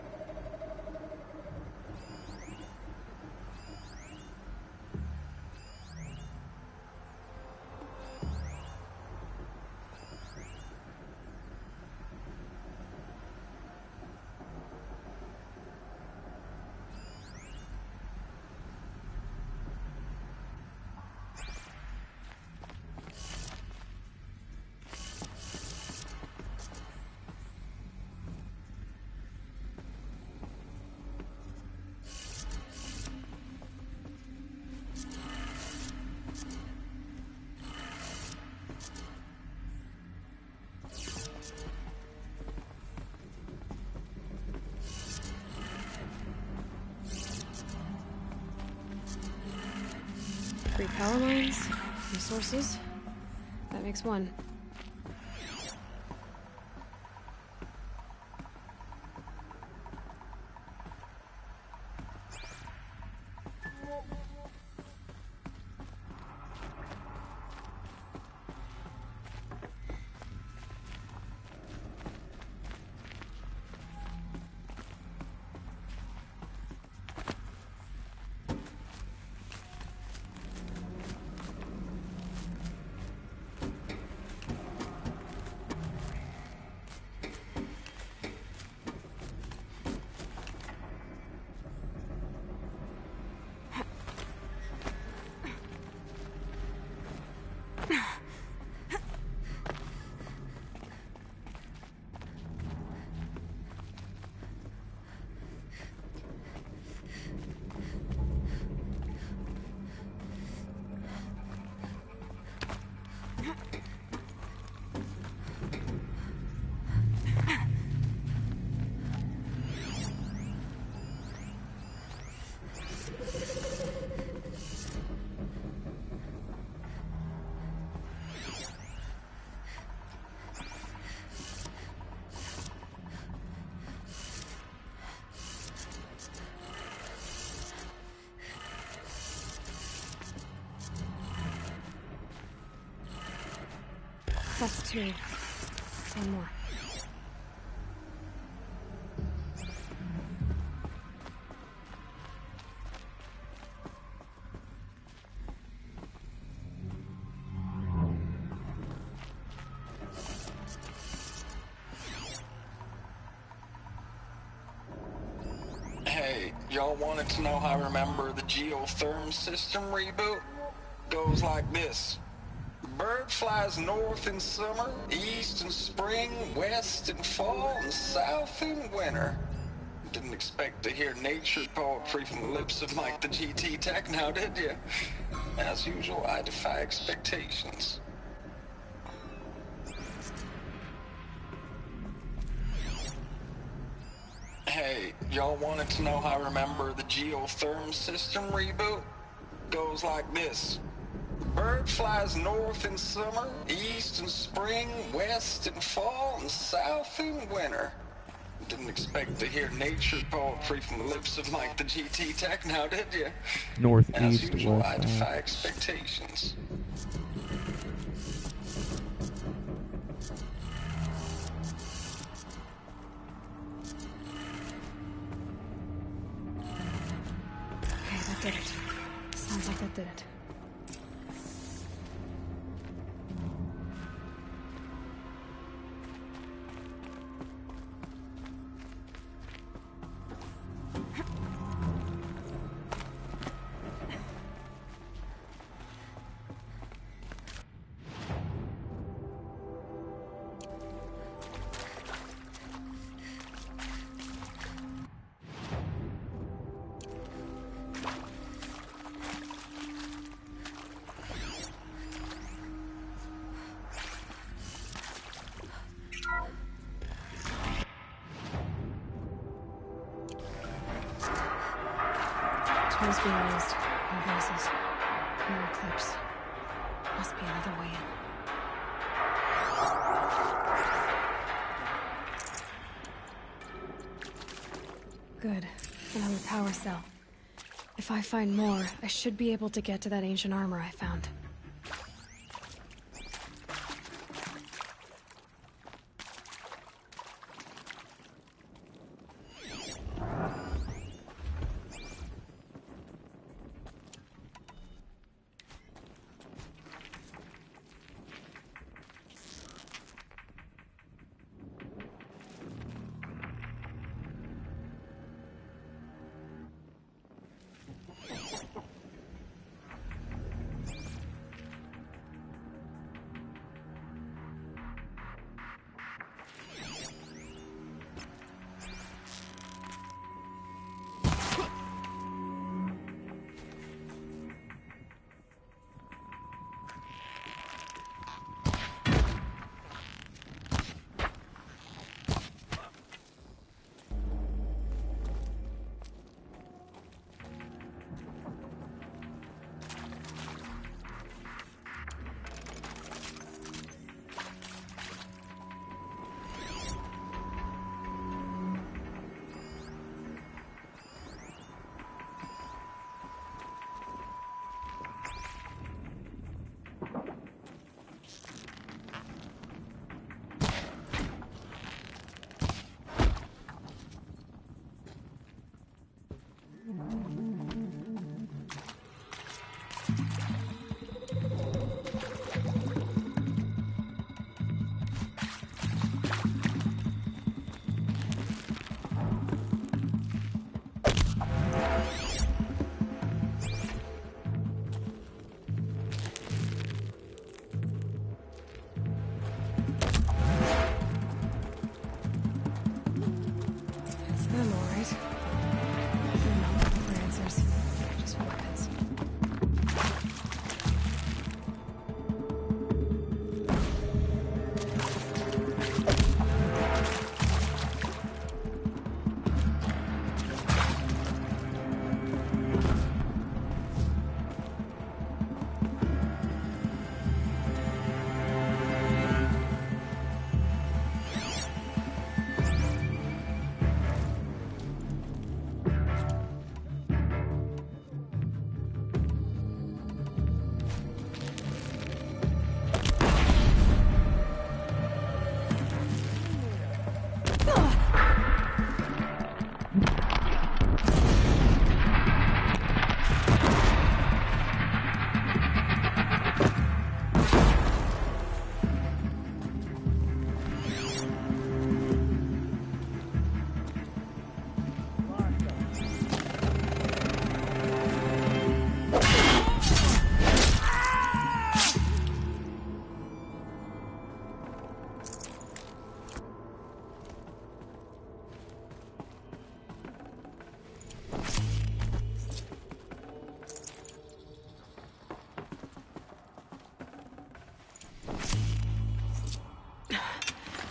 Speaker 3: Three power lines, resources. That makes one. That's two. One more.
Speaker 10: Hey, y'all wanted to know how I remember the geotherm system reboot? Goes like this. Bird flies north in summer, east in spring, west in fall, and south in winter. Didn't expect to hear nature poetry from the lips of Mike the GT Tech now, did you? As usual, I defy expectations. Hey, y'all wanted to know how I remember the geotherm system reboot? Goes like this. Bird flies north in summer, east in spring, west in fall, and south in winter. Didn't expect to hear nature poetry from the lips of Mike the GT Tech now, did you?
Speaker 1: North,
Speaker 10: As
Speaker 1: east,
Speaker 10: usual,
Speaker 1: west,
Speaker 10: I defy expectations.
Speaker 3: Okay, that did it. Sounds like that did it. Tools being used. No voices. More clips. Must be another way in. Good. Another power cell. If I find more, I should be able to get to that ancient armor I found.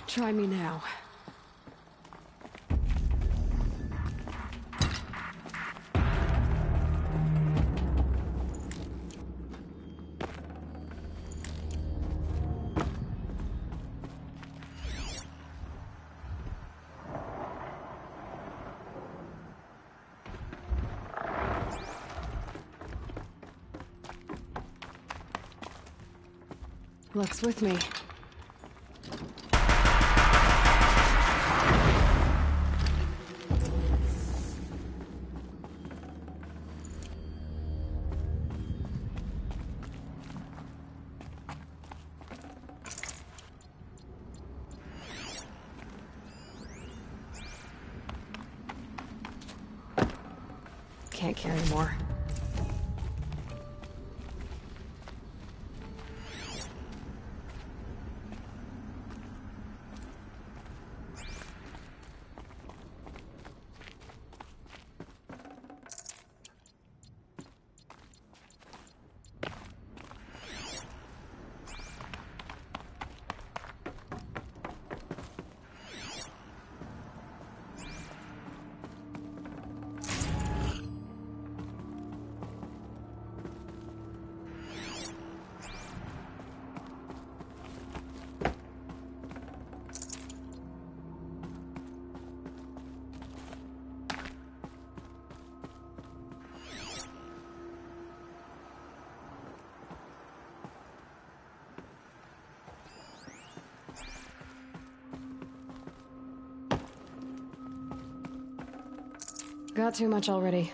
Speaker 3: Try me now. Luck's with me. Can't carry more. Got too much already.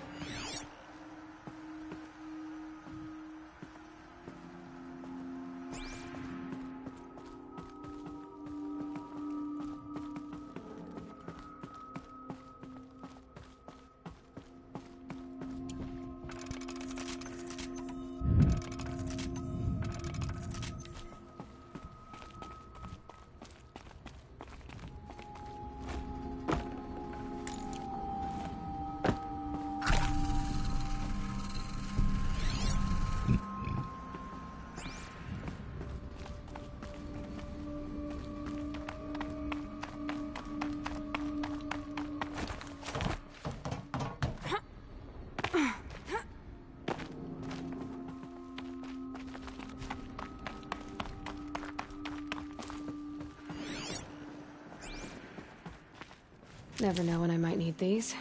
Speaker 3: Never know when I might need these.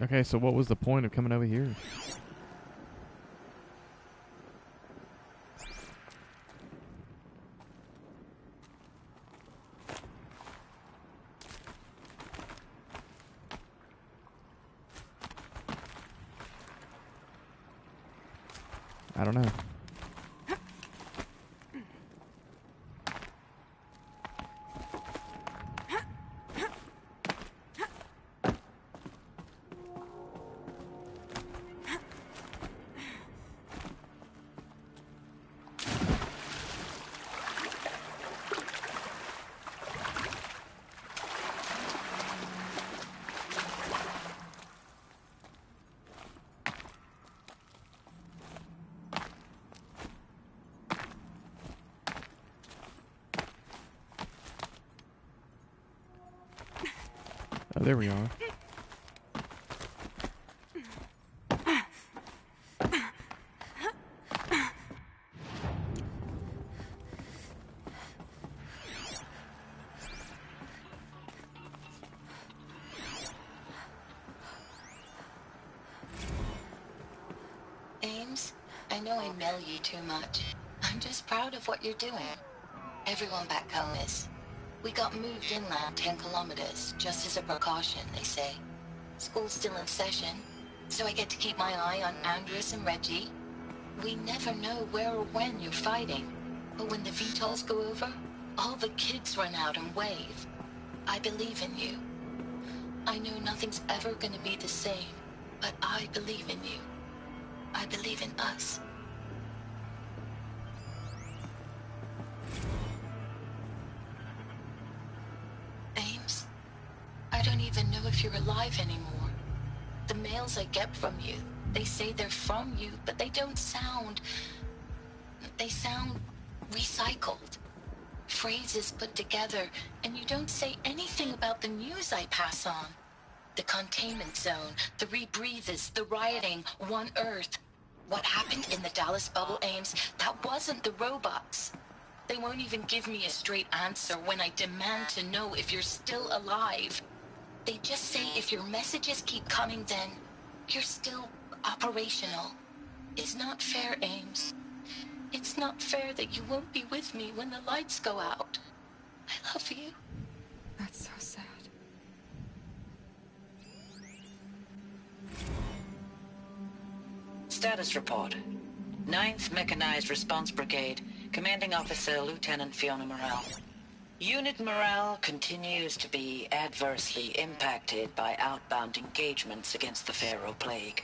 Speaker 1: Okay, so what was the point of coming over here? I don't know. Oh, there we are.
Speaker 8: Ames, I know I mail you too much. I'm just proud of what you're doing. Everyone back home is. We got moved inland 10 kilometers, just as a precaution, they say. School's still in session, so I get to keep my eye on Andres and Reggie. We never know where or when you're fighting, but when the VTOLs go over, all the kids run out and wave. I believe in you. I know nothing's ever gonna be the same, but I believe in you. I believe in us. Ames, I don't even know if you're alive anymore. The mails I get from you, they say they're from you, but they don't sound... They sound recycled. Phrases put together, and you don't say anything about the news I pass on. The containment zone, the rebreathers, the rioting, One Earth. What happened in the Dallas bubble, Ames, that wasn't the robots. They won't even give me a straight answer when I demand to know if you're still alive. They just say if your messages keep coming, then you're still operational. It's not fair, Ames. It's not fair that you won't be with me when the lights go out. I love you.
Speaker 3: That's so sad.
Speaker 7: Status report. 9th Mechanized Response Brigade, Commanding Officer Lieutenant Fiona Morrell. Unit morale continues to be adversely impacted by outbound engagements against the Pharaoh Plague,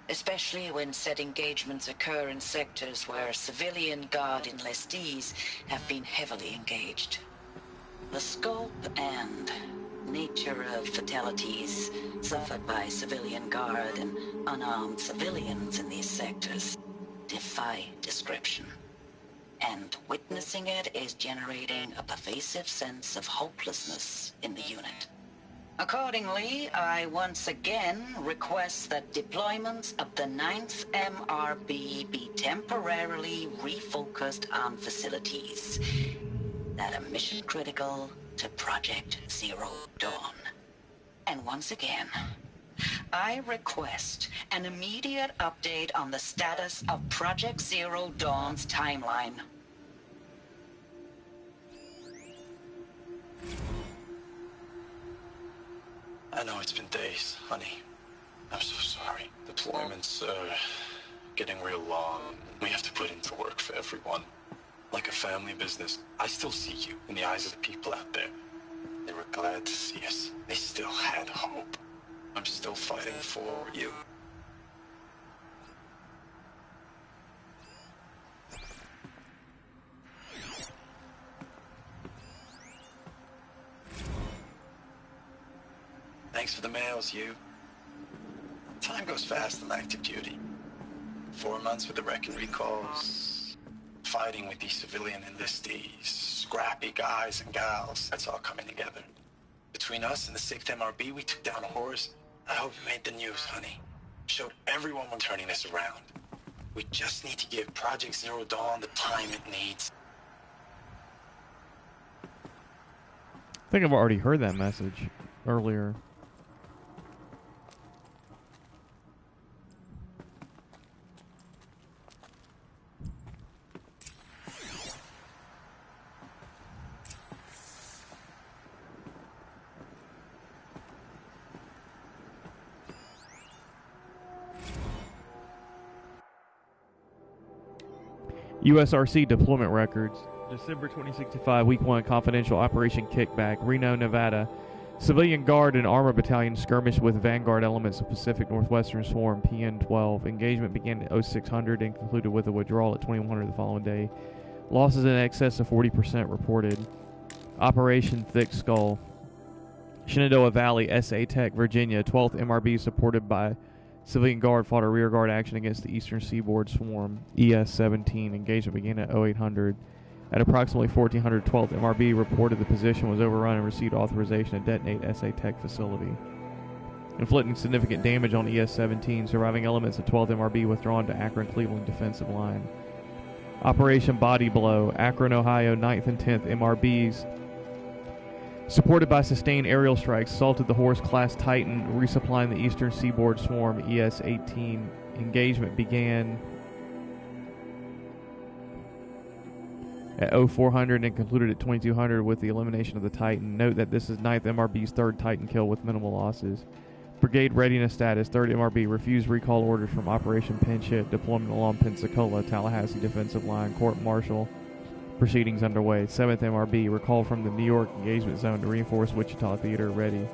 Speaker 7: especially when said engagements occur in sectors where civilian guard enlistees have been heavily engaged. The scope and nature of fatalities suffered by civilian guard and unarmed civilians in these sectors defy description. And witnessing it is generating a pervasive sense of hopelessness in the unit. Accordingly, I once again request that deployments of the 9th MRB be temporarily refocused on facilities that are mission critical to Project Zero Dawn. And once again, I request an immediate update on the status of Project Zero Dawn's timeline.
Speaker 9: I know it's been days, honey. I'm so sorry. Deployments are getting real long. We have to put into work for everyone. Like a family business. I still see you in the eyes of the people out there. They were glad to see us. They still had hope. I'm still fighting for you. Thanks for the mails, you. Time goes fast on active duty. 4 months with the wrecking recalls, fighting with these civilian enlistees, scrappy guys and gals. That's all coming together. Between us and the 6th MRB, we took down a horse. I hope it made the news, honey. Showed everyone we're turning this around. We just need to give Project Zero Dawn the time it needs.
Speaker 1: I think I've already heard that message earlier. USRC deployment records. December 2065, Week 1, Confidential Operation Kickback, Reno, Nevada. Civilian Guard and Armor Battalion skirmished with Vanguard elements of Pacific Northwestern Swarm, PN-12. Engagement began at 0600 and concluded with a withdrawal at 2100 the following day. Losses in excess of 40% reported. Operation Thick Skull. Shenandoah Valley, SA Tech, Virginia. 12th MRB supported by Civilian Guard fought a rearguard action against the Eastern Seaboard Swarm, ES-17. Engagement began at 0800. At approximately 1400, 12th MRB reported the position was overrun and received authorization to detonate SA Tech facility, inflicting significant damage on ES-17. Surviving elements of 12th MRB withdrawn to Akron-Cleveland defensive line. Operation Body Blow. Akron, Ohio, 9th and 10th MRBs, supported by sustained aerial strikes, assaulted the Horse-class Titan, resupplying the Eastern Seaboard Swarm ES-18. Engagement began at 0400 and concluded at 2200 with the elimination of the Titan. Note that this is 9th MRB's third Titan kill with minimal losses. Brigade readiness status. 3rd MRB refused recall orders from Operation Pinch Hit. Deployment along Pensacola, Tallahassee defensive line. Court-martial proceedings underway. 7th MRB recalled from the New York engagement zone to reinforce Wichita Theater. Ready.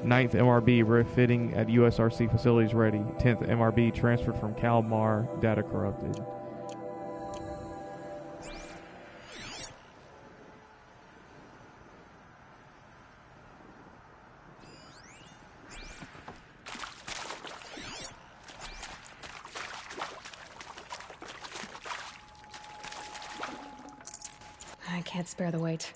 Speaker 1: 9th MRB refitting at USRC facilities. Ready. 10th MRB transferred from Kalmar. Data corrupted.
Speaker 3: I can't spare the weight.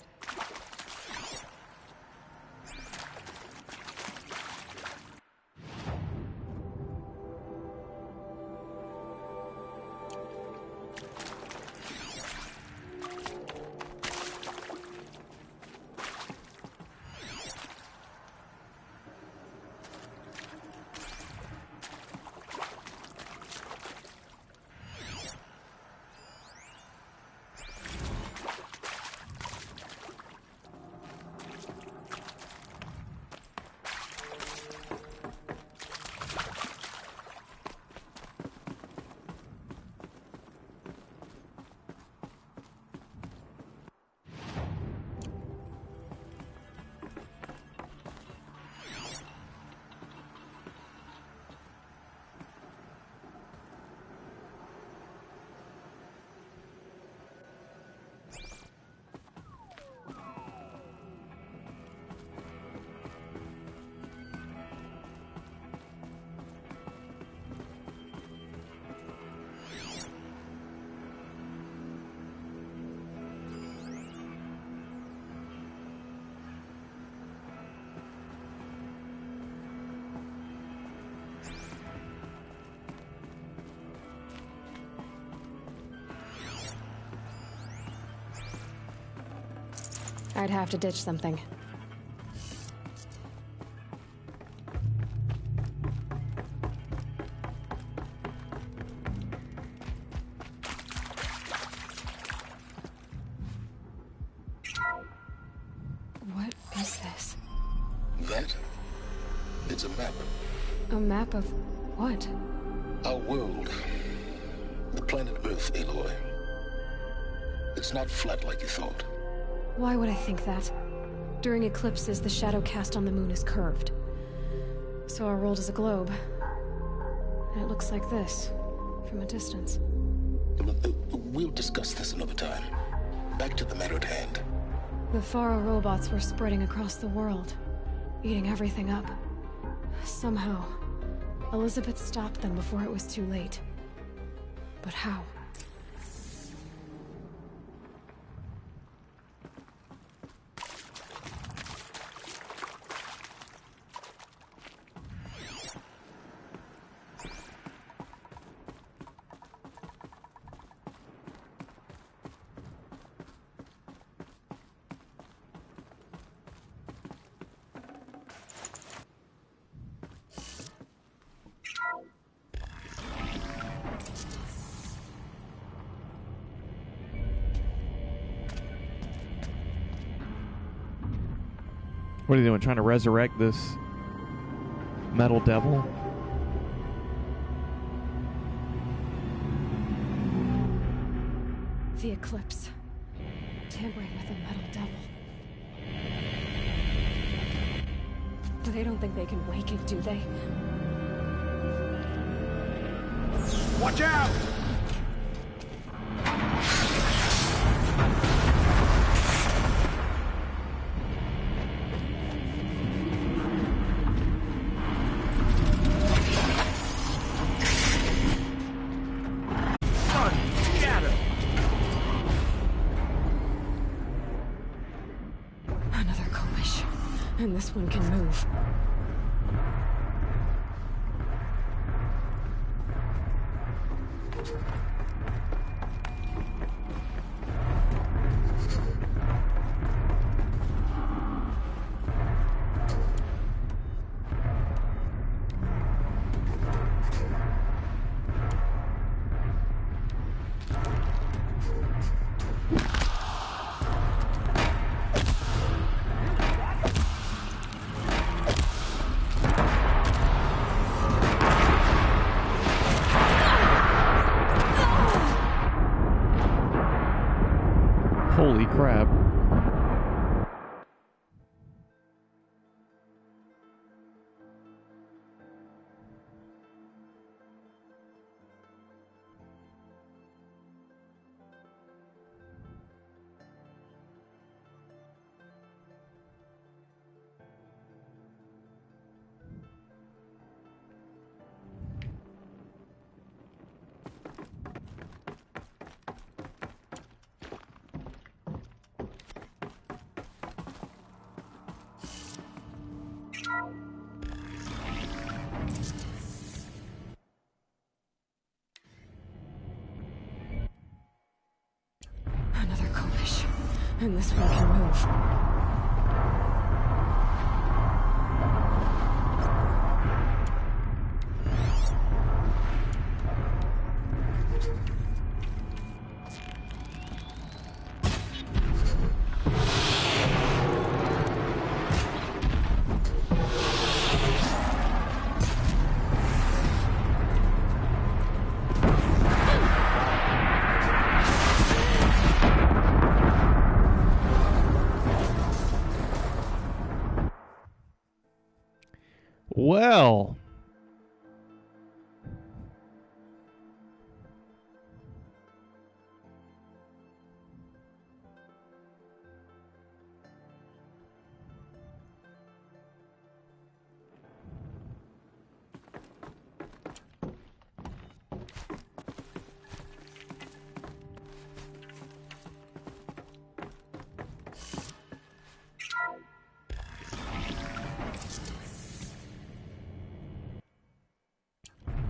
Speaker 3: I'd have to ditch something. What is this?
Speaker 5: That? It's a map.
Speaker 3: A map of what?
Speaker 5: Our world. The planet Earth, Aloy. It's not flat like you thought.
Speaker 3: Why would I think that? During eclipses, the shadow cast on the moon is curved. So our world is a globe. And it looks like this, from a distance.
Speaker 5: We'll discuss this another time. Back to the matter at hand.
Speaker 3: The Faro robots were spreading across the world, eating everything up. Somehow, Elizabeth stopped them before it was too late. But how?
Speaker 1: What are they doing? Trying to resurrect this metal devil?
Speaker 3: The eclipse. Tampering with a metal devil. They don't think they can wake it, do they?
Speaker 2: Watch out!
Speaker 3: and this one can move.
Speaker 1: Holy crap.
Speaker 3: Another Kovish, and this one can move.
Speaker 1: Well,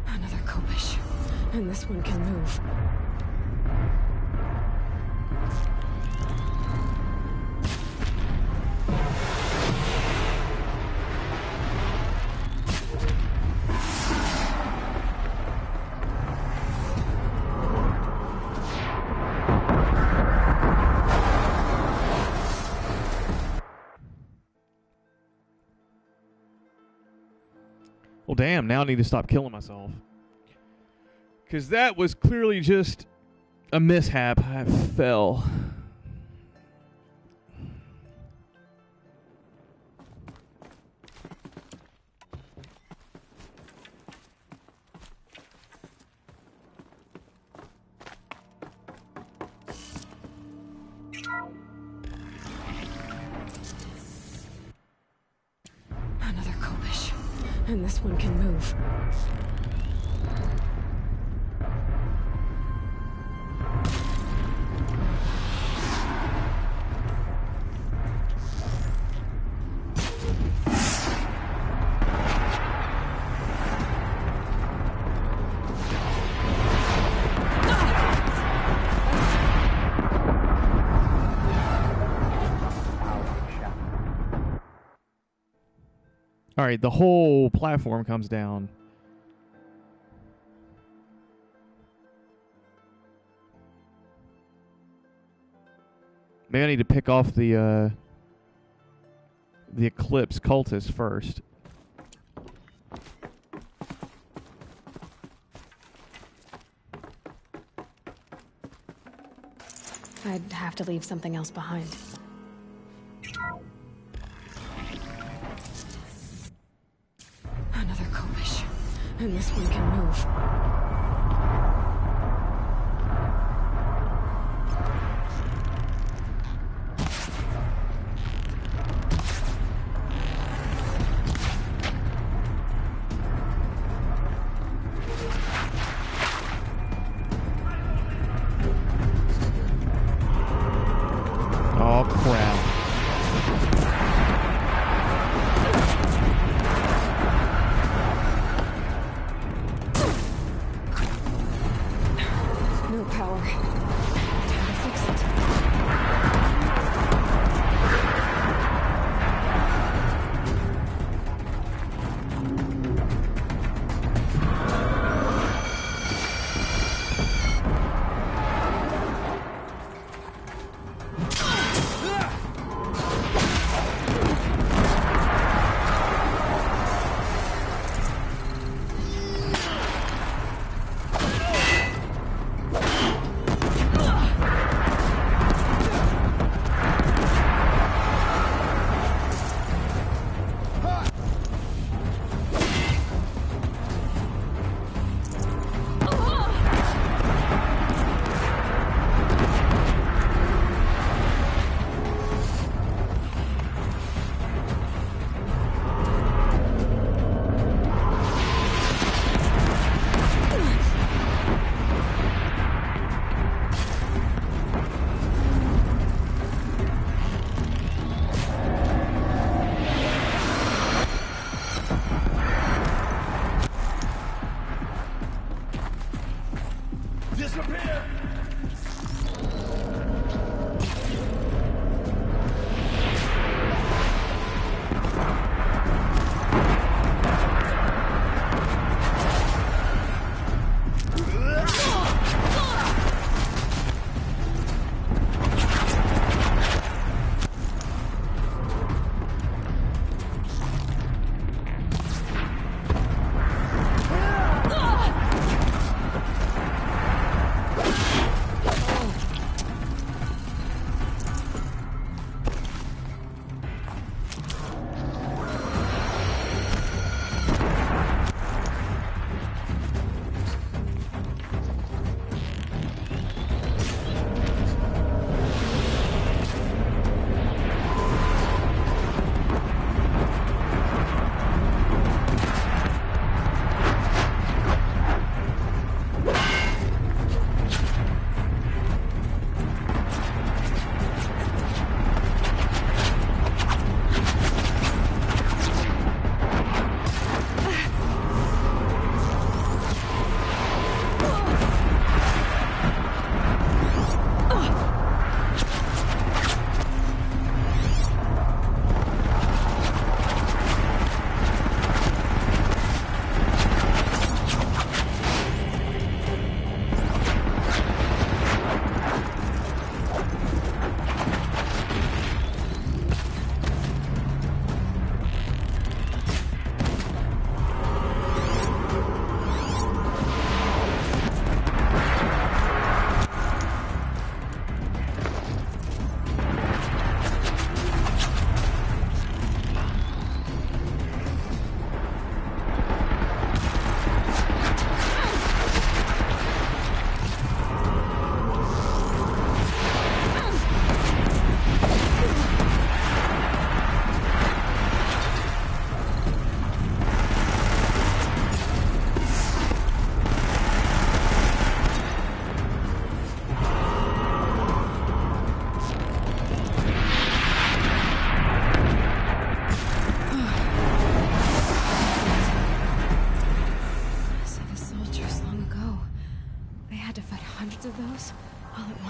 Speaker 3: Another Kovish, and this one can move.
Speaker 1: well, damn, now I need to stop killing myself. Because that was clearly just a mishap. I fell.
Speaker 3: Another Kovish, and this one can move.
Speaker 1: All right, the whole platform comes down. Maybe I need to pick off the Eclipse cultist first.
Speaker 3: I'd have to leave something else behind. Another Kovish, and this one can move.
Speaker 1: Oh, crap.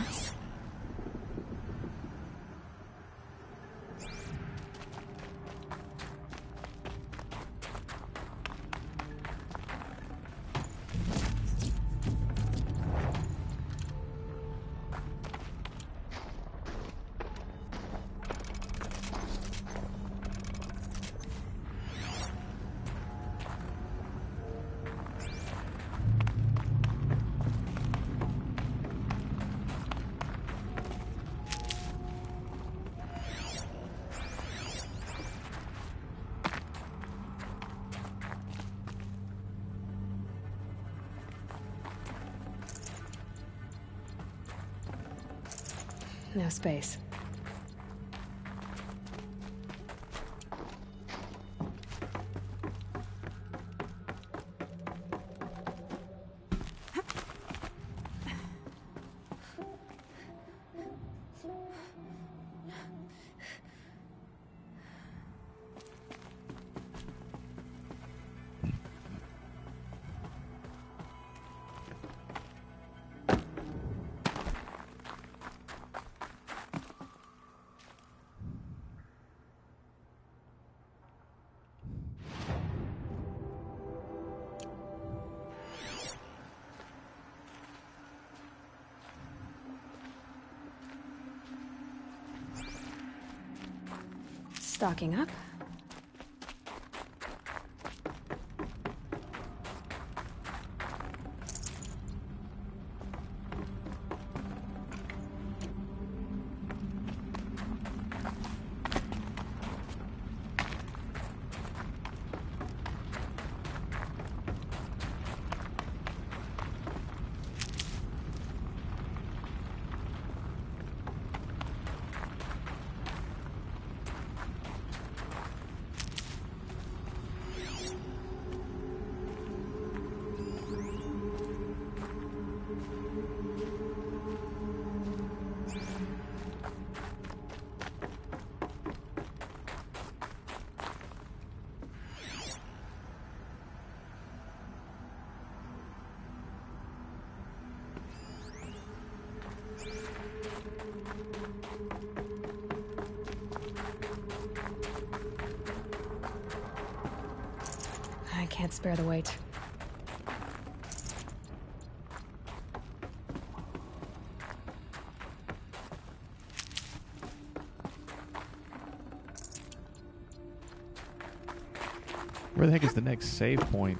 Speaker 3: thoughts? No space. Stocking up. I can't spare the weight.
Speaker 1: Where the heck is the next save point?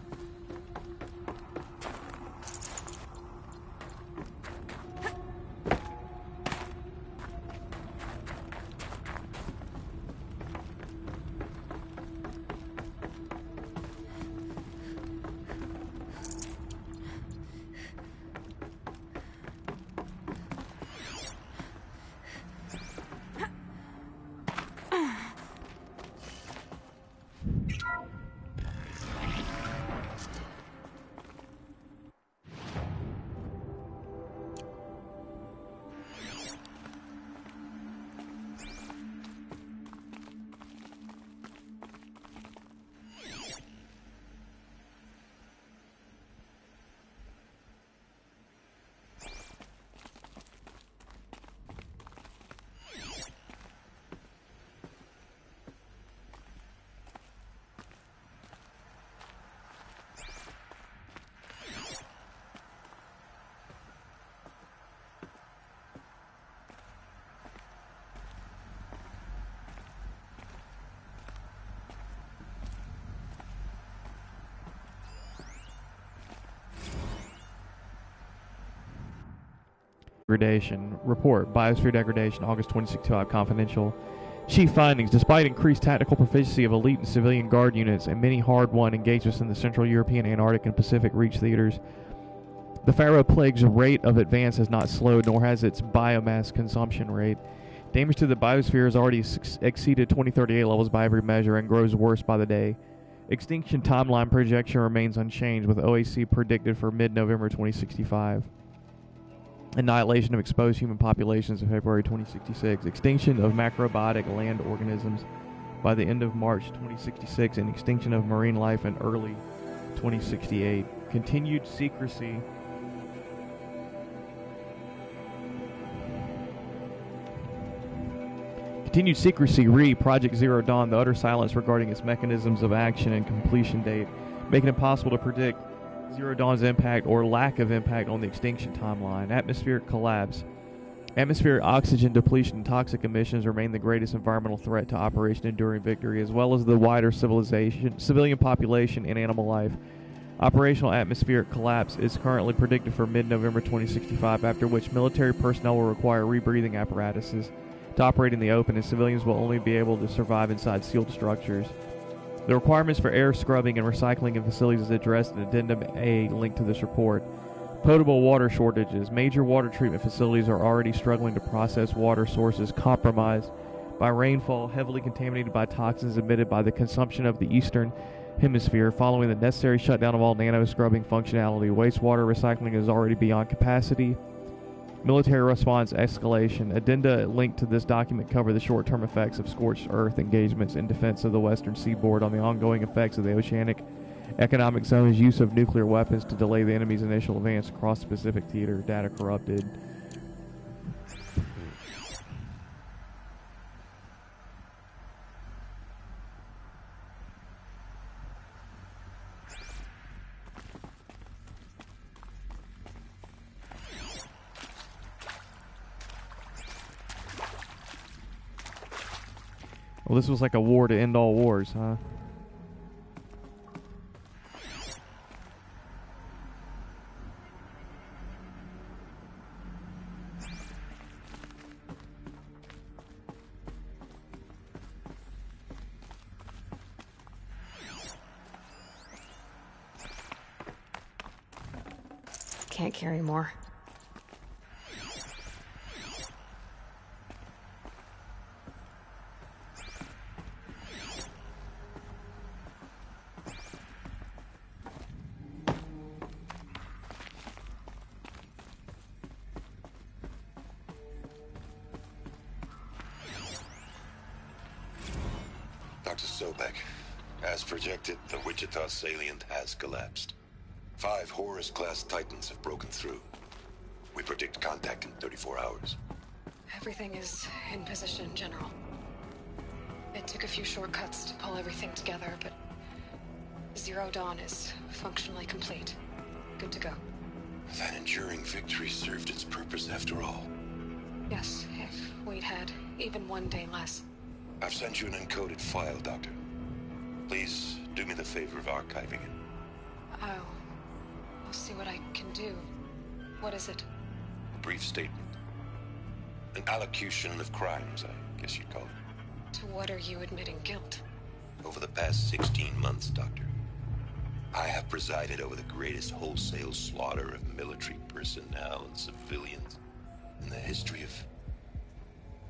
Speaker 1: Degradation. Report. Biosphere degradation. August 2065. Confidential. Chief findings. Despite increased tactical proficiency of elite and civilian guard units and many hard-won engagements in the Central European, Antarctic, and Pacific Reach theaters, the Pharaoh Plague's rate of advance has not slowed, nor has its biomass consumption rate. Damage to the biosphere has already exceeded 2038 levels by every measure and grows worse by the day. Extinction timeline projection remains unchanged, with OAC predicted for mid-November 2065. Annihilation of exposed human populations in February 2066. Extinction of macrobiotic land organisms by the end of March 2066, and extinction of marine life in early 2068. Continued secrecy Continued secrecy re Project Zero Dawn, the utter silence regarding its mechanisms of action and completion date, making it impossible to predict Zero Dawn's impact or lack of impact on the extinction timeline. Atmospheric collapse. Atmospheric oxygen depletion and toxic emissions remain the greatest environmental threat to Operation Enduring Victory, as well as the wider civilian population, and animal life. Operational atmospheric collapse is currently predicted for mid-November 2065, after which military personnel will require rebreathing apparatuses to operate in the open, and civilians will only be able to survive inside sealed structures. The requirements for air scrubbing and recycling in facilities is addressed in Addendum A linked to this report. Potable water shortages. Major water treatment facilities are already struggling to process water sources compromised by rainfall heavily contaminated by toxins emitted by the consumption of the Eastern Hemisphere. Following the necessary shutdown of all nano-scrubbing functionality, wastewater recycling is already beyond capacity. Military response escalation. Addenda linked to this document cover the short-term effects of scorched earth engagements in defense of the western seaboard on the ongoing effects of the oceanic economic zone's use of nuclear weapons to delay the enemy's initial advance across the Pacific theater. Data corrupted. Well, this was like a war to end all wars, huh?
Speaker 3: Can't carry more.
Speaker 11: Dr. Sobek, as projected, the Wichita salient has collapsed. 5 Horus-class Titans have broken through. We predict contact in 34 hours.
Speaker 3: Everything is in position, General. It took a few shortcuts to pull everything together, but Zero Dawn is functionally complete. Good to go.
Speaker 11: That enduring victory served its purpose after all.
Speaker 3: Yes, if we'd had even one day less.
Speaker 11: I've sent you an encoded file, Doctor. Please do me the favor of archiving it.
Speaker 3: I'll see what I can do. What is it?
Speaker 11: A brief statement. An allocution of crimes, I guess you'd call it.
Speaker 3: To what are you admitting guilt?
Speaker 11: Over the past 16 months, Doctor, I have presided over the greatest wholesale slaughter of military personnel and civilians in the history of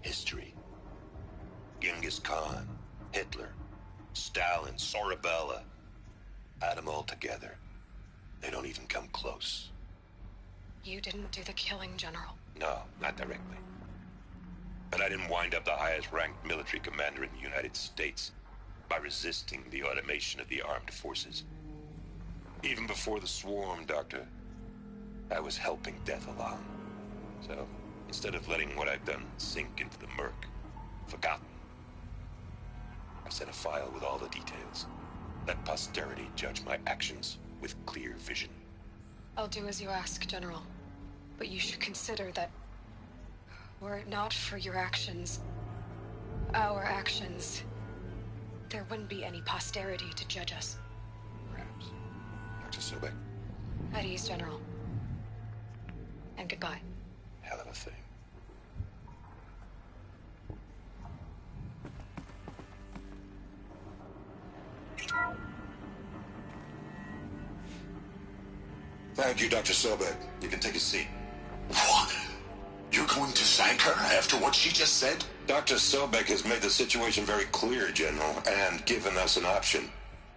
Speaker 11: history. Genghis Khan, Hitler, Stalin, Sorabella. Add them all together. They don't even come close.
Speaker 3: You didn't do the killing, General.
Speaker 11: No, not directly. But I didn't wind up the highest-ranked military commander in the United States by resisting the automation of the armed forces. Even before the swarm, Doctor, I was helping death along. So, instead of letting what I've done sink into the murk, forgotten, I sent a file with all the details. Let posterity judge my actions with clear vision.
Speaker 3: I'll do as you ask, General. But you should consider that were it not for your actions, our actions, there wouldn't be any posterity to judge us.
Speaker 11: Perhaps. Dr. Sobek.
Speaker 3: At ease, General. And goodbye.
Speaker 11: Hell of a thing. Thank you, Dr. Sobek. You can take a seat.
Speaker 5: What? You're going to thank her after what she just said?
Speaker 11: Dr. Sobek has made the situation very clear, General, and given us an option.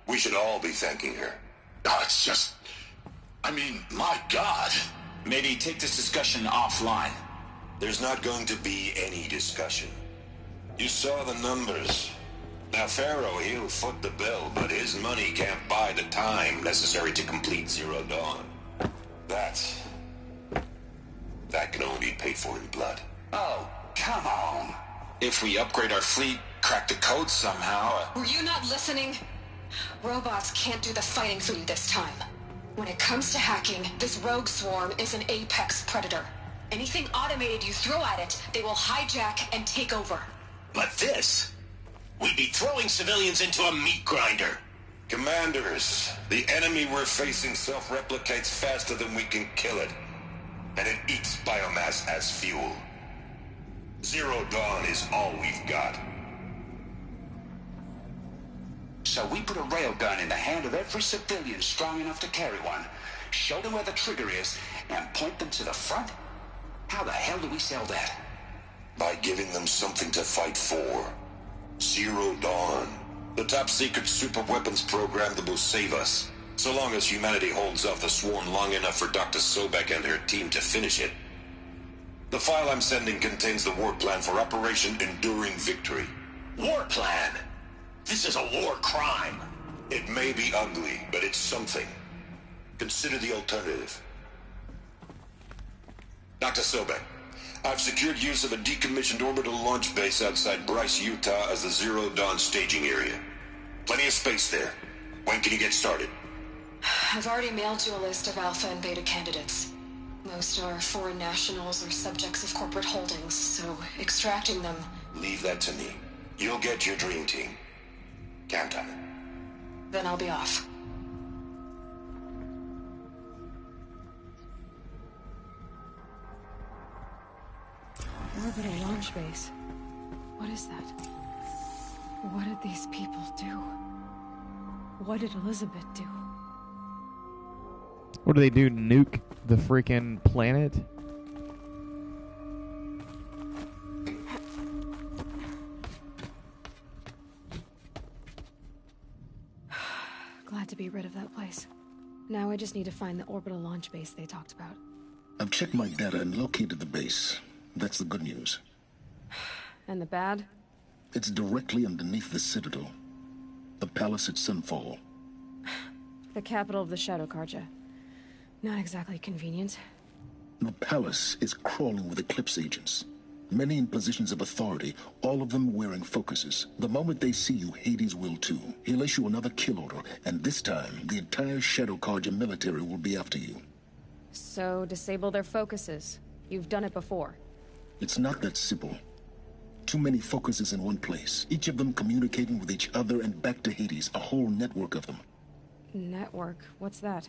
Speaker 11: We should all be thanking her.
Speaker 5: Oh, it's just... I mean, my God.
Speaker 12: Maybe take this discussion offline.
Speaker 11: There's not going to be any discussion. You saw the numbers. Now, Pharaoh, he'll foot the bill, but his money can't buy the time necessary to complete Zero Dawn. That can only be paid for in blood.
Speaker 5: Oh, come on.
Speaker 12: If we upgrade our fleet, crack the code somehow...
Speaker 3: Were you not listening? Robots can't do the fighting for you this time. When it comes to hacking, this rogue swarm is an apex predator. Anything automated you throw at it, they will hijack and take over.
Speaker 13: But this... we'd be throwing civilians into a meat grinder.
Speaker 11: Commanders, the enemy we're facing self-replicates faster than we can kill it. And it eats biomass as fuel. Zero Dawn is all we've got.
Speaker 12: So we put a railgun in the hand of every civilian strong enough to carry one, show them where the trigger is, and point them to the front? How the hell do we sell that?
Speaker 11: By giving them something to fight for. Zero Dawn. The top-secret super-weapons program that will save us. So long as humanity holds off the swarm long enough for Dr. Sobek and her team to finish it. The file I'm sending contains the war plan for Operation Enduring Victory.
Speaker 13: War plan? This is a war crime.
Speaker 11: It may be ugly, but it's something. Consider the alternative. Dr. Sobek, I've secured use of a decommissioned orbital launch base outside Bryce, Utah as the Zero Dawn staging area. Plenty of space there. When can you get started?
Speaker 3: I've already mailed you a list of alpha and beta candidates. Most are foreign nationals or subjects of corporate holdings, so extracting them...
Speaker 11: Leave that to me. You'll get your dream team. Count on it.
Speaker 3: Then I'll be off. Orbital launch base. What is that? What did these people do? What did Elizabeth do?
Speaker 1: What do they do? Nuke the freaking planet?
Speaker 3: Glad to be rid of that place. Now I just need to find the orbital launch base they talked about.
Speaker 5: I've checked my data and located the base. That's the good news.
Speaker 3: And the bad?
Speaker 5: It's directly underneath the Citadel. The palace at Sunfall.
Speaker 3: The capital of the Shadow Carja. Not exactly convenient.
Speaker 5: The palace is crawling with Eclipse agents. Many in positions of authority, all of them wearing focuses. The moment they see you, Hades will too. He'll issue another kill order, and this time, the entire Shadow Carja military will be after you.
Speaker 3: So, disable their focuses. You've done it before.
Speaker 5: It's not that simple. Too many focuses in one place, each of them communicating with each other and back to Hades, a whole network of them.
Speaker 3: Network? What's that?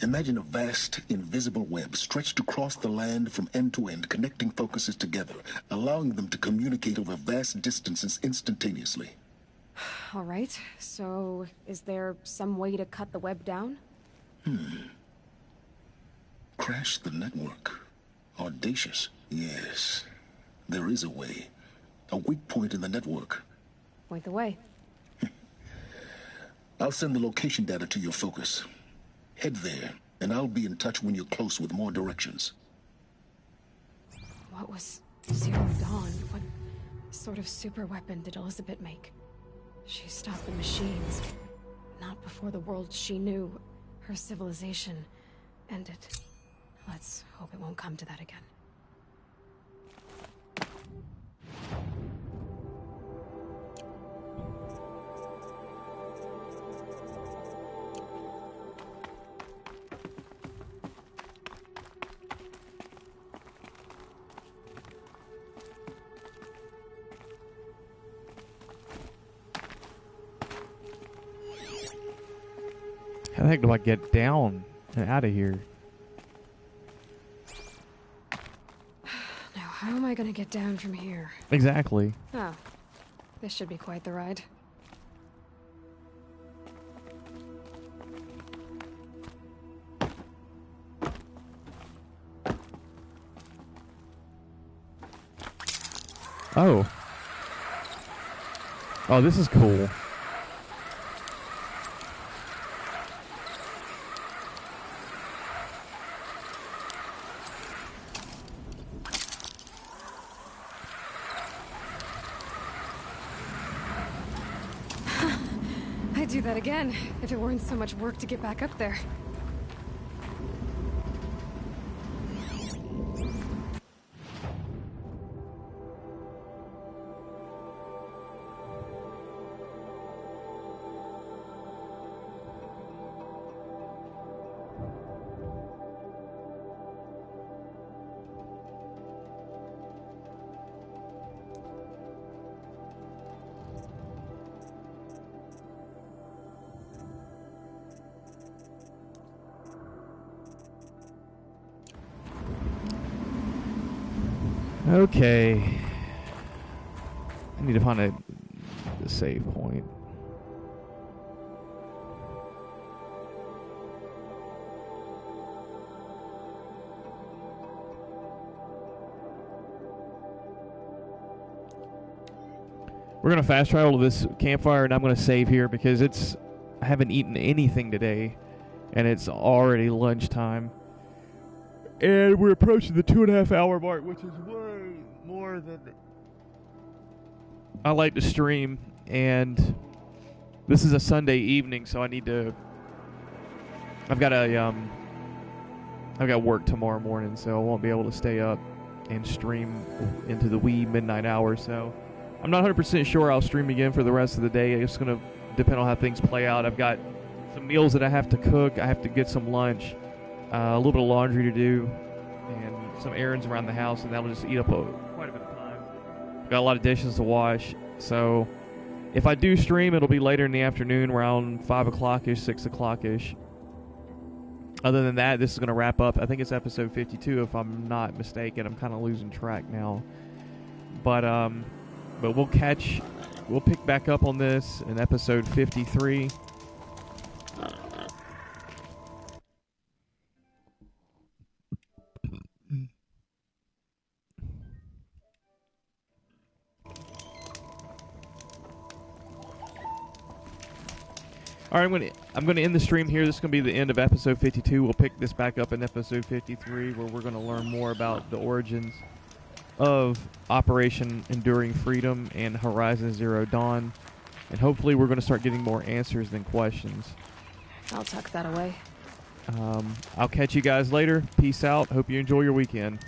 Speaker 5: Imagine a vast, invisible web stretched across the land from end to end, connecting focuses together, allowing them to communicate over vast distances instantaneously.
Speaker 3: All right, so is there some way to cut the web down?
Speaker 5: Crash the network. Audacious. Yes, there is a way. A weak point in the network.
Speaker 3: Point the way.
Speaker 5: I'll send the location data to your focus. Head there, and I'll be in touch when you're close with more directions.
Speaker 3: What was Zero Dawn? What sort of super weapon did Elizabeth make? She stopped the machines. Not before the world she knew, her civilization, ended. Let's hope it won't come to that again.
Speaker 1: How the heck do I get down and out of here?
Speaker 3: Now, how am I gonna get down from here?
Speaker 1: Exactly.
Speaker 3: Oh, this should be quite the ride.
Speaker 1: Oh. Oh, this is cool.
Speaker 3: I'd do that again, if it weren't so much work to get back up there.
Speaker 1: Okay. I need to find a save point. We're going to fast travel to this campfire, and I'm going to save here because I haven't eaten anything today, and it's already lunchtime. And we're approaching the 2.5 hour mark, which is way more than I like to stream. And this is a Sunday evening, so I've got work tomorrow morning, so I won't be able to stay up and stream into the wee midnight hour. So I'm not 100% sure I'll stream again for the rest of the day. It's going to depend on how things play out. I've got some meals that I have to cook. I have to get some lunch, a little bit of laundry to do, and some errands around the house, and that'll just eat up quite a bit of time. Got a lot of dishes to wash, so if I do stream, it'll be later in the afternoon, around 5 o'clock-ish, 6 o'clock-ish. Other than that, this is going to wrap up. I think it's episode 52, if I'm not mistaken. I'm kind of losing track now. But we'll pick back up on this in episode 53. All right, I'm going to end the stream here. This is going to be the end of episode 52. We'll pick this back up in episode 53, where we're going to learn more about the origins of Operation Enduring Freedom and Horizon Zero Dawn. And hopefully we're going to start getting more answers than questions.
Speaker 3: I'll tuck that away.
Speaker 1: I'll catch you guys later. Peace out. Hope you enjoy your weekend.